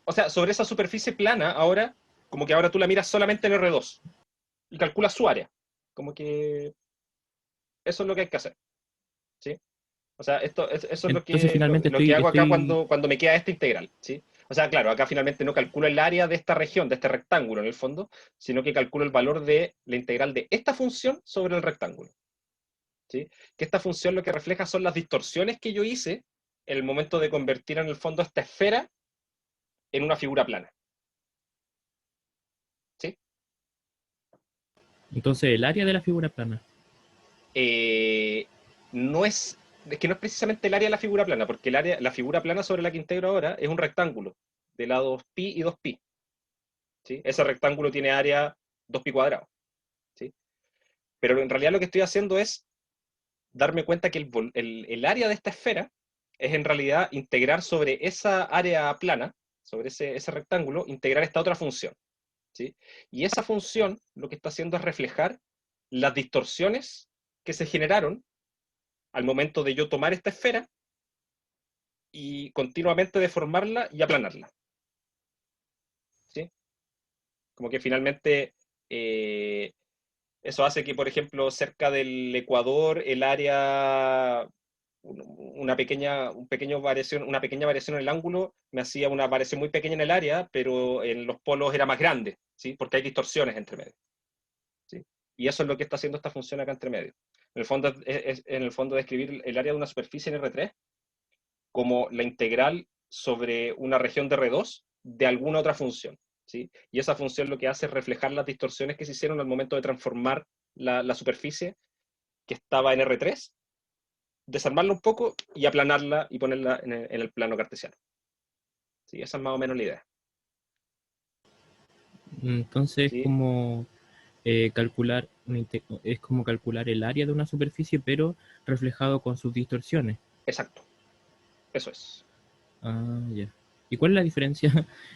O sea, sobre esa superficie plana, ahora, como que ahora tú la miras solamente en R2 y calculas su área. Como que eso es lo que hay que hacer. ¿Sí? O sea, eso es Entonces finalmente lo que hago acá estoy... cuando me queda esta integral. ¿Sí? O sea, claro, acá finalmente no calculo el área de esta región, de este rectángulo en el fondo, sino que calculo el valor de la integral de esta función sobre el rectángulo. ¿Sí? Que esta función lo que refleja son las distorsiones que yo hice en el momento de convertir en el fondo esta esfera en una figura plana. ¿Sí? Entonces el área de la figura plana. No es que no es precisamente el área de la figura plana, porque la figura plana sobre la que integro ahora es un rectángulo de lados pi y 2pi. ¿Sí? Ese rectángulo tiene área 2pi cuadrado. ¿Sí? Pero en realidad lo que estoy haciendo es darme cuenta que el área de esta esfera es en realidad integrar sobre esa área plana, sobre ese rectángulo, integrar esta otra función. ¿Sí? Y esa función lo que está haciendo es reflejar las distorsiones que se generaron al momento de yo tomar esta esfera y continuamente deformarla y aplanarla. ¿Sí? Como que finalmente eso hace que, por ejemplo, cerca del ecuador, el área, una pequeña variación en el ángulo me hacía una variación muy pequeña en el área, pero en los polos era más grande, ¿sí? Porque hay distorsiones entre medio. ¿Sí? Y eso es lo que está haciendo esta función acá entre medio. En el fondo es en el fondo describir el área de una superficie en R3 como la integral sobre una región de R2 de alguna otra función. ¿Sí? Y esa función lo que hace es reflejar las distorsiones que se hicieron al momento de transformar la superficie que estaba en R3, desarmarla un poco y aplanarla y ponerla en el plano cartesiano. ¿Sí? Esa es más o menos la idea. Entonces ¿Sí? es como calcular el área de una superficie, pero reflejado con sus distorsiones. Exacto. Eso es. Ah, ya. ¿Y cuál es la diferencia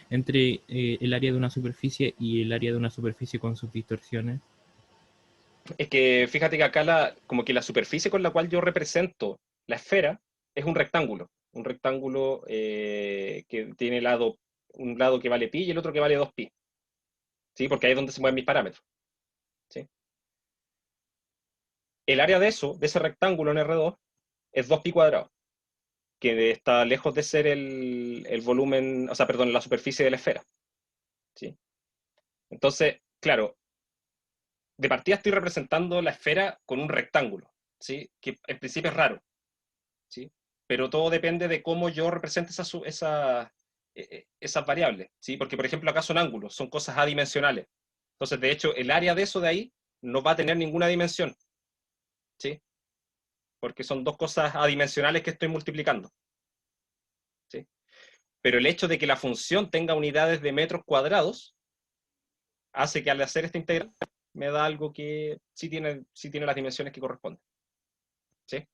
entre el área de una superficie y el área de una superficie con sus distorsiones? Es que fíjate que acá como que la superficie con la cual yo represento la esfera es un rectángulo que tiene un lado que vale pi y el otro que vale 2pi. ¿Sí? Porque ahí es donde se mueven mis parámetros. ¿Sí? El área de ese rectángulo en R2, es 2pi cuadrado, que está lejos de ser el volumen, o sea, perdón, la superficie de la esfera. ¿Sí? Entonces, claro, de partida estoy representando la esfera con un rectángulo, ¿sí? Que en principio es raro, ¿sí? Pero todo depende de cómo yo represente esas variables, ¿sí? Porque, por ejemplo, acá son ángulos, son cosas adimensionales. Entonces, de hecho, el área de eso de ahí no va a tener ninguna dimensión, ¿sí? Porque son dos cosas adimensionales que estoy multiplicando, ¿sí? Pero el hecho de que la función tenga unidades de metros cuadrados hace que al hacer esta integral me da algo que sí tiene las dimensiones que corresponden, ¿sí?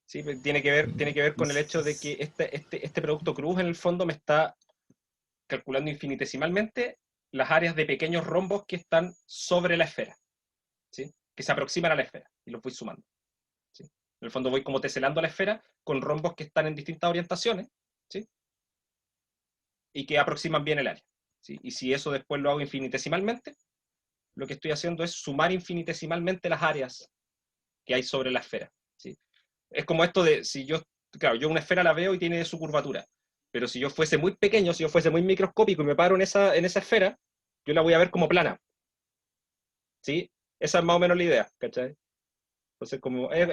Sí, pues, tiene que ver con el hecho de que este producto cruz en el fondo me está calculando infinitesimalmente las áreas de pequeños rombos que están sobre la esfera, ¿sí? Que se aproximan a la esfera y los voy sumando. ¿Sí? En el fondo voy como teselando la esfera con rombos que están en distintas orientaciones, ¿sí? Y que aproximan bien el área. ¿Sí? Y si eso después lo hago infinitesimalmente, lo que estoy haciendo es sumar infinitesimalmente las áreas que hay sobre la esfera. ¿Sí? Es como esto de, claro, yo una esfera la veo y tiene su curvatura, pero si yo fuese muy pequeño, si yo fuese muy microscópico y me paro en esa esfera, yo la voy a ver como plana. ¿Sí? Esa es más o menos la idea, ¿cachai? Entonces,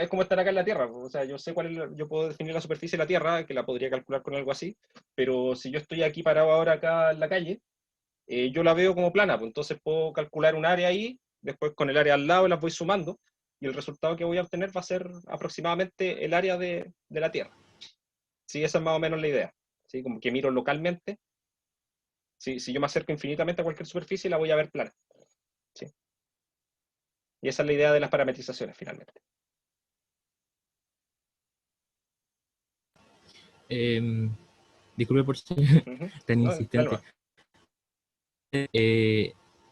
es como estar acá en la Tierra. O sea, yo sé yo puedo definir la superficie de la Tierra, que la podría calcular con algo así, pero si yo estoy aquí parado ahora acá en la calle, yo la veo como plana, pues entonces puedo calcular un área ahí, después con el área al lado las voy sumando, y el resultado que voy a obtener va a ser aproximadamente el área de la Tierra. Sí, esa es más o menos la idea. ¿Sí? Como que miro localmente. ¿Sí? Si yo me acerco infinitamente a cualquier superficie, la voy a ver plana. ¿Sí? Y esa es la idea de las parametrizaciones, finalmente. Disculpe por ser tan No, dale insistente. nomás.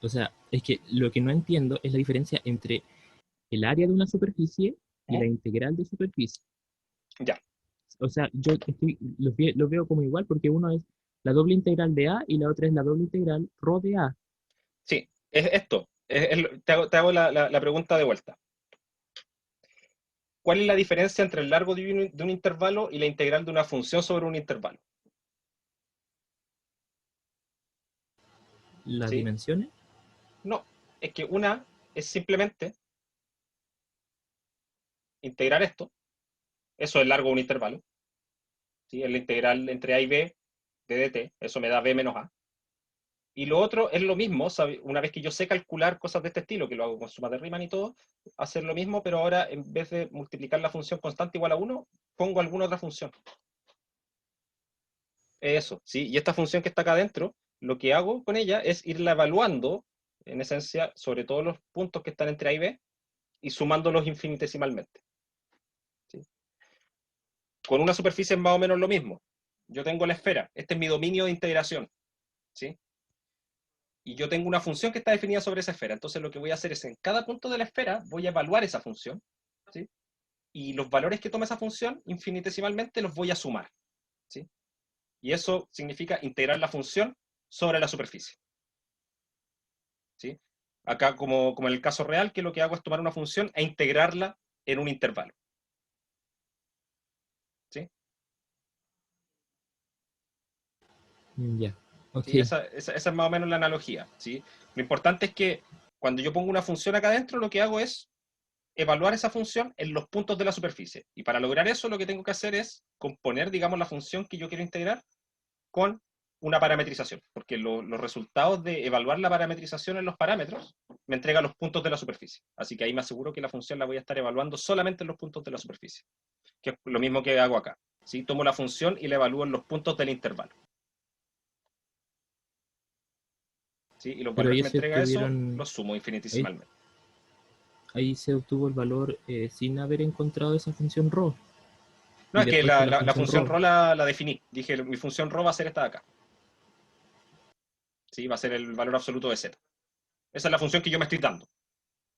O sea, es que lo que no entiendo es la diferencia entre el área de una superficie y la ¿Mm? integral de superficie. Ya. O sea, los veo como igual porque uno es la doble integral de A y la otra es la doble integral rho de A. Sí, es esto. Te hago la pregunta de vuelta. ¿Cuál es la diferencia entre el largo de un intervalo y la integral de una función sobre un intervalo? Las ¿Sí? dimensiones. No, es que una es simplemente integrar esto, eso es el largo de un intervalo, ¿sí? Es la integral entre A y B de dt, eso me da B menos A. Y lo otro es lo mismo, una vez que yo sé calcular cosas de este estilo, que lo hago con suma de Riemann y todo, hacer lo mismo, pero ahora en vez de multiplicar la función constante igual a 1, pongo alguna otra función. Eso, ¿sí? Y esta función que está acá adentro, lo que hago con ella es irla evaluando, en esencia, sobre todos los puntos que están entre A y B, y sumándolos infinitesimalmente. ¿Sí? Con una superficie es más o menos lo mismo. Yo tengo la esfera, este es mi dominio de integración, ¿sí? Y yo tengo una función que está definida sobre esa esfera. Entonces lo que voy a hacer es en cada punto de la esfera voy a evaluar esa función, ¿sí? Y los valores que toma esa función infinitesimalmente los voy a sumar, ¿sí? Y eso significa integrar la función sobre la superficie, ¿sí? Acá, como en el caso real, que lo que hago es tomar una función e integrarla en un intervalo, ¿sí? Ya, ok. ¿Sí? Esa es más o menos la analogía, ¿sí? Lo importante es que cuando yo pongo una función acá adentro, lo que hago es evaluar esa función en los puntos de la superficie. Y para lograr eso, lo que tengo que hacer es componer, digamos, la función que yo quiero integrar con una parametrización, porque los resultados de evaluar la parametrización en los parámetros me entrega los puntos de la superficie. Así que ahí me aseguro que la función la voy a estar evaluando solamente en los puntos de la superficie, que es lo mismo que hago acá, ¿sí? Tomo la función y la evalúo en los puntos del intervalo, ¿sí? Y los Pero valores ahí que me se entrega eso obtuvieron, los sumo ahí, infinitesimalmente. ahí se obtuvo el valor sin haber encontrado esa función rho. No, Y es que después con la la función función rho. ρ la definí. Dije, mi función ρ va a ser esta de acá, ¿sí? Va a ser el valor absoluto de z. Esa es la función que yo me estoy dando.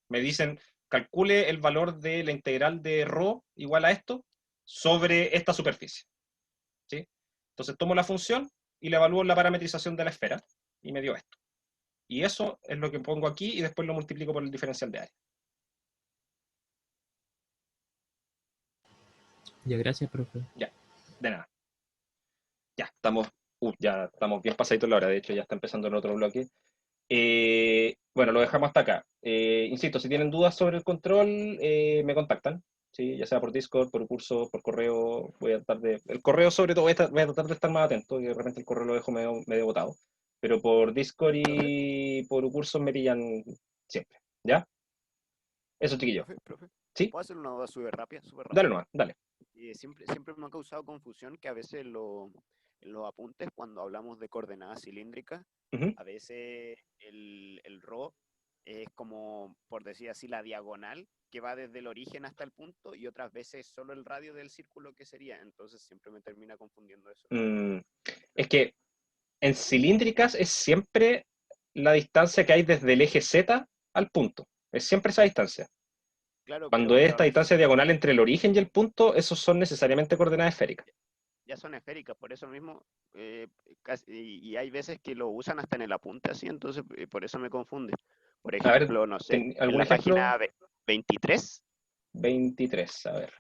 Me dicen, calcule el valor de la integral de ρ igual a esto sobre esta superficie, ¿sí? Entonces tomo la función y la evalúo en la parametrización de la esfera y me dio esto. Y eso es lo que pongo aquí y después lo multiplico por el diferencial de área. Ya, gracias, profe. Ya, de nada. Ya estamos bien pasaditos la hora, de hecho ya está empezando el otro bloque. Bueno, lo dejamos hasta acá. Insisto, si tienen dudas sobre el control, me contactan, ¿sí? Ya sea por Discord, por curso, por correo. Voy a tratar de. El correo, sobre todo, voy a tratar de estar más atento, y de repente el correo lo dejo medio botado. Pero por Discord Profe, y por cursos me pillan siempre. ¿Ya? Eso, chiquillo. profe, ¿Sí? ¿puedo hacer una duda súper rápida, súper Dale rápida? nomás, dale. Siempre me ha causado confusión que a veces en los apuntes, cuando hablamos de coordenadas cilíndricas, Ujú. a veces el ρ es como, por decir así, la diagonal que va desde el origen hasta el punto, y otras veces solo el radio del círculo que sería. Entonces siempre me termina confundiendo eso. Es que en cilíndricas es siempre la distancia que hay desde el eje Z al punto. Es siempre esa distancia. Claro, Cuando es pero a esta veces distancia diagonal entre el origen y el punto, esos son necesariamente coordenadas esféricas. ya son esféricas, por eso mismo, y hay veces que lo usan hasta en el apunte así, entonces por eso me confunde. Por A ver, ejemplo, no sé, en ¿algún la ejemplo? página 23, 23, a ver.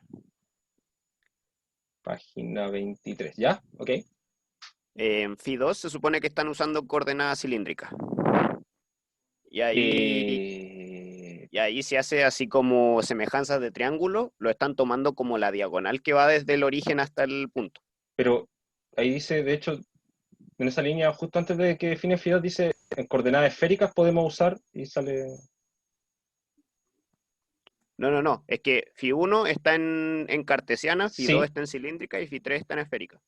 Página 23, ¿ya? Ok. en Phi 2 se supone que están usando coordenadas cilíndricas. Y ahí, Eh, y ahí se hace así como semejanzas de triángulo, lo están tomando como la diagonal que va desde el origen hasta el punto. pero ahí dice, de hecho, en esa línea, justo antes de que define Fidel, dice, en coordenadas esféricas podemos usar, y sale... No, es que Phi 1 está en cartesiana, Phi 2 Sí, está en cilíndrica y Phi 3 está en esférica.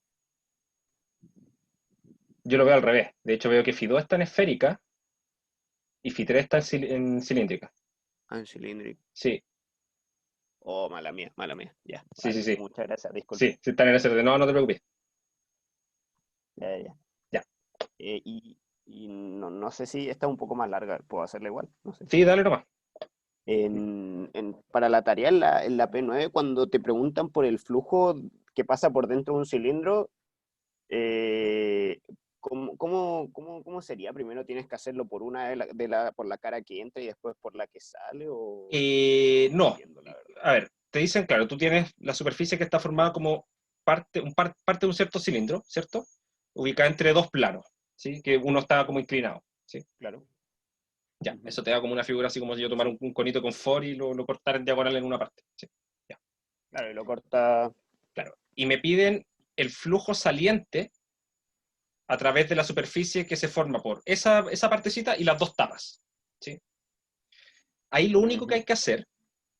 yo lo veo al revés. De hecho, veo que Fi2 está en esférica y Fi3 está en cilíndrica. Ah, en cilíndrica. Sí, Oh, mala mía. Ya, sí, sí, vale. sí. Muchas gracias, disculpe. Sí, sí están en ese orden. No, no te preocupes. Ya. Ya. Y no sé si esta es un poco más larga, puedo hacerla igual, no sé. Sí, dale nomás. Para la tarea en la P9, cuando te preguntan por el flujo que pasa por dentro de un cilindro, ¿cómo sería? Primero tienes que hacerlo por una por la cara que entra y después por la que sale, o No, entiendo, la verdad. a ver, te dicen, claro, tú tienes la superficie que está formada como parte de un cierto cilindro, ¿cierto? Ubicada entre dos planos, ¿sí? Que uno está como inclinado, ¿sí? Claro. Ya, eso te da como una figura así como si yo tomara un conito con for y lo cortara en diagonal en una parte, ¿sí? Ya, Claro, y lo corta. claro. Y me piden el flujo saliente a través de la superficie que se forma por esa partecita y las dos tapas, ¿sí? Ahí lo único que hay que hacer,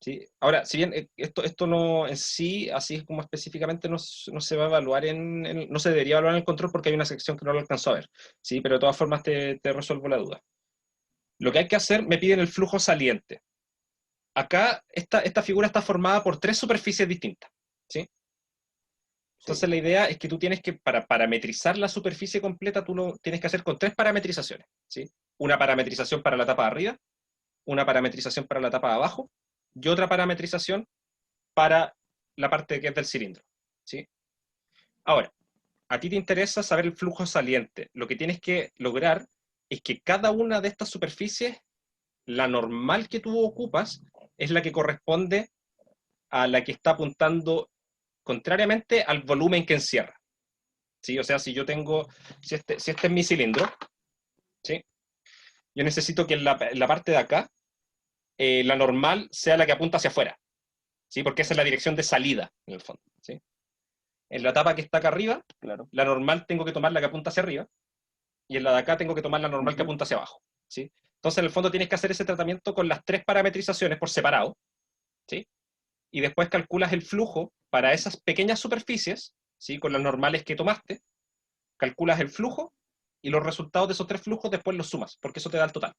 ¿sí? Ahora, si bien esto no en sí, así como específicamente, no se va a evaluar no se debería evaluar en el control porque hay una sección que no lo alcanzó a ver, ¿sí? Pero de todas formas te resuelvo la duda. Lo que hay que hacer, me piden el flujo saliente. Acá, esta figura está formada por tres superficies distintas, ¿sí? Entonces Sí. la idea es que tú tienes que, para parametrizar la superficie completa, tú lo tienes que hacer con tres parametrizaciones, ¿sí? Una parametrización para la tapa de arriba, una parametrización para la tapa de abajo, y otra parametrización para la parte que es del cilindro, ¿sí? Ahora, a ti te interesa saber el flujo saliente. Lo que tienes que lograr es que cada una de estas superficies, la normal que tú ocupas, es la que corresponde a la que está apuntando contrariamente al volumen que encierra, ¿sí? O sea, si este es mi cilindro, ¿sí? Yo necesito que en la parte de acá, la normal sea la que apunta hacia afuera, ¿sí? Porque esa es la dirección de salida, en el fondo, ¿sí? En la tapa que está acá arriba, Claro. la normal tengo que tomar la que apunta hacia arriba, y en la de acá tengo que tomar la normal que apunta hacia abajo, ¿sí? Entonces, en el fondo tienes que hacer ese tratamiento con las tres parametrizaciones por separado, ¿sí? Y después calculas el flujo para esas pequeñas superficies, ¿sí? Con las normales que tomaste, calculas el flujo, y los resultados de esos tres flujos después los sumas, porque eso te da el total,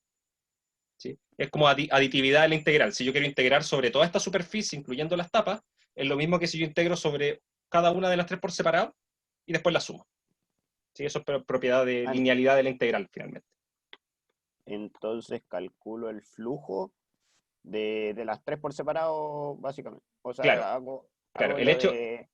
¿sí? Es como aditividad de la integral. Si yo quiero integrar sobre toda esta superficie, incluyendo las tapas, es lo mismo que si yo integro sobre cada una de las tres por separado, y después las sumo. ¿Sí? Eso es propiedad de linealidad de la integral, finalmente. Entonces calculo el flujo de las tres por separado, básicamente. O sea, Claro, hago el lo hecho de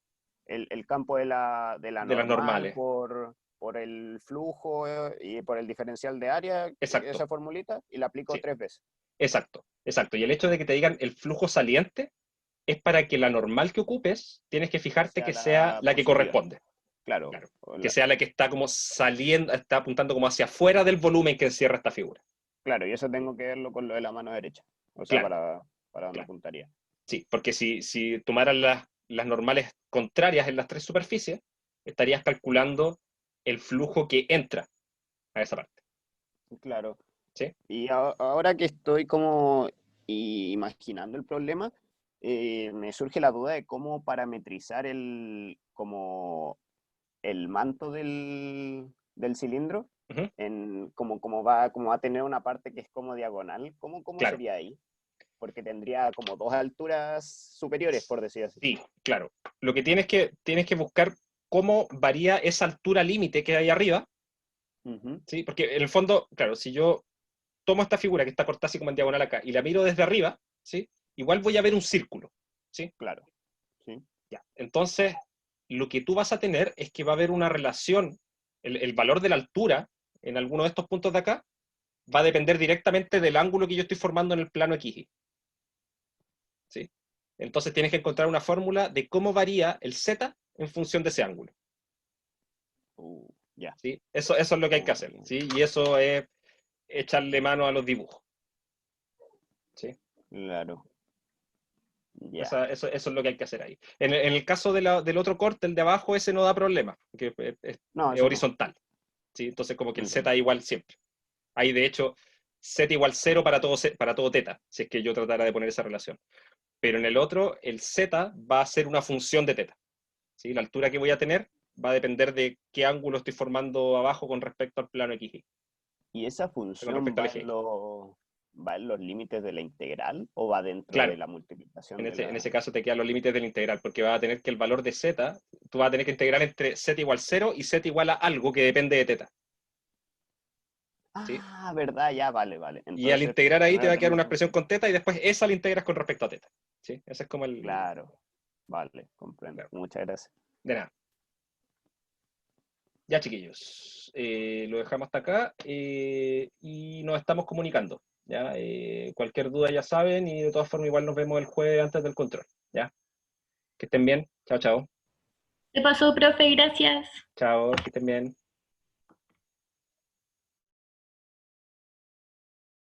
el campo de la de las normal normales. por el flujo y por el diferencial de área, Exacto. esa formulita, y la aplico Sí. 3 veces. Exacto. Y el hecho de que te digan el flujo saliente es para que la normal que ocupes, tienes que fijarte que sea la que positiva. corresponde. Claro. Que sea la que está como saliendo, está apuntando como hacia afuera del volumen que encierra esta figura. Claro, y eso tengo que verlo con lo de la mano derecha. O sea, Claro. para donde apuntaría. Sí, porque si tomaras las normales contrarias en las tres superficies, estarías calculando el flujo que entra a esa parte. Claro. ¿Sí? Y ahora que estoy como imaginando el problema, me surge la duda de cómo parametrizar como el manto del cilindro, Uh-huh. como va a tener una parte que es como diagonal. ¿Cómo Claro. sería ahí? Porque tendría como dos alturas superiores, por decir así. Sí, claro. Lo que tienes que buscar cómo varía esa altura límite que hay arriba, ¿sí? Porque en el fondo, claro, si yo tomo esta figura que está cortada así como en diagonal acá y la miro desde arriba, ¿sí? Igual voy a ver un círculo, ¿sí? Claro. Sí. Ya. Entonces, lo que tú vas a tener es que va a haber una relación, el valor de la altura en alguno de estos puntos de acá va a depender directamente del ángulo que yo estoy formando en el plano XY. ¿Sí? Entonces tienes que encontrar una fórmula de cómo varía el Z en función de ese ángulo. Ya. ¿Sí? Eso es lo que hay que hacer, ¿sí? Y eso es echarle mano a los dibujos. ¿Sí? Claro. Ya. Eso es lo que hay que hacer ahí. En el caso del otro corte, el de abajo, ese no da problema, porque es horizontal. No. ¿Sí? Entonces como que el Z es igual siempre. Hay de hecho Z igual 0 para todo teta, si es que yo tratara de poner esa relación. Pero en el otro, el Z va a ser una función de teta. ¿Sí? La altura que voy a tener va a depender de qué ángulo estoy formando abajo con respecto al plano XY. ¿Y esa función va en los límites de la integral o va dentro de la multiplicación? En ese caso te quedan los límites de la integral, porque va a tener que el valor de Z, tú vas a tener que integrar entre Z igual 0 y Z igual a algo que depende de teta. ¿Sí? ¿Verdad? Ya, vale. Entonces, y al integrar ahí te va a quedar una expresión con teta y después esa la integras con respecto a teta. ¿Sí? Ese es como el... Claro. Vale, comprendo. Claro. Muchas gracias. De nada. Ya, chiquillos. Lo dejamos hasta acá y nos estamos comunicando. ¿Ya? Cualquier duda ya saben y de todas formas igual nos vemos el jueves antes del control. ¿Ya? Que estén bien. Chao, chao. ¿Qué pasó, profe? Gracias. Chao, que estén bien.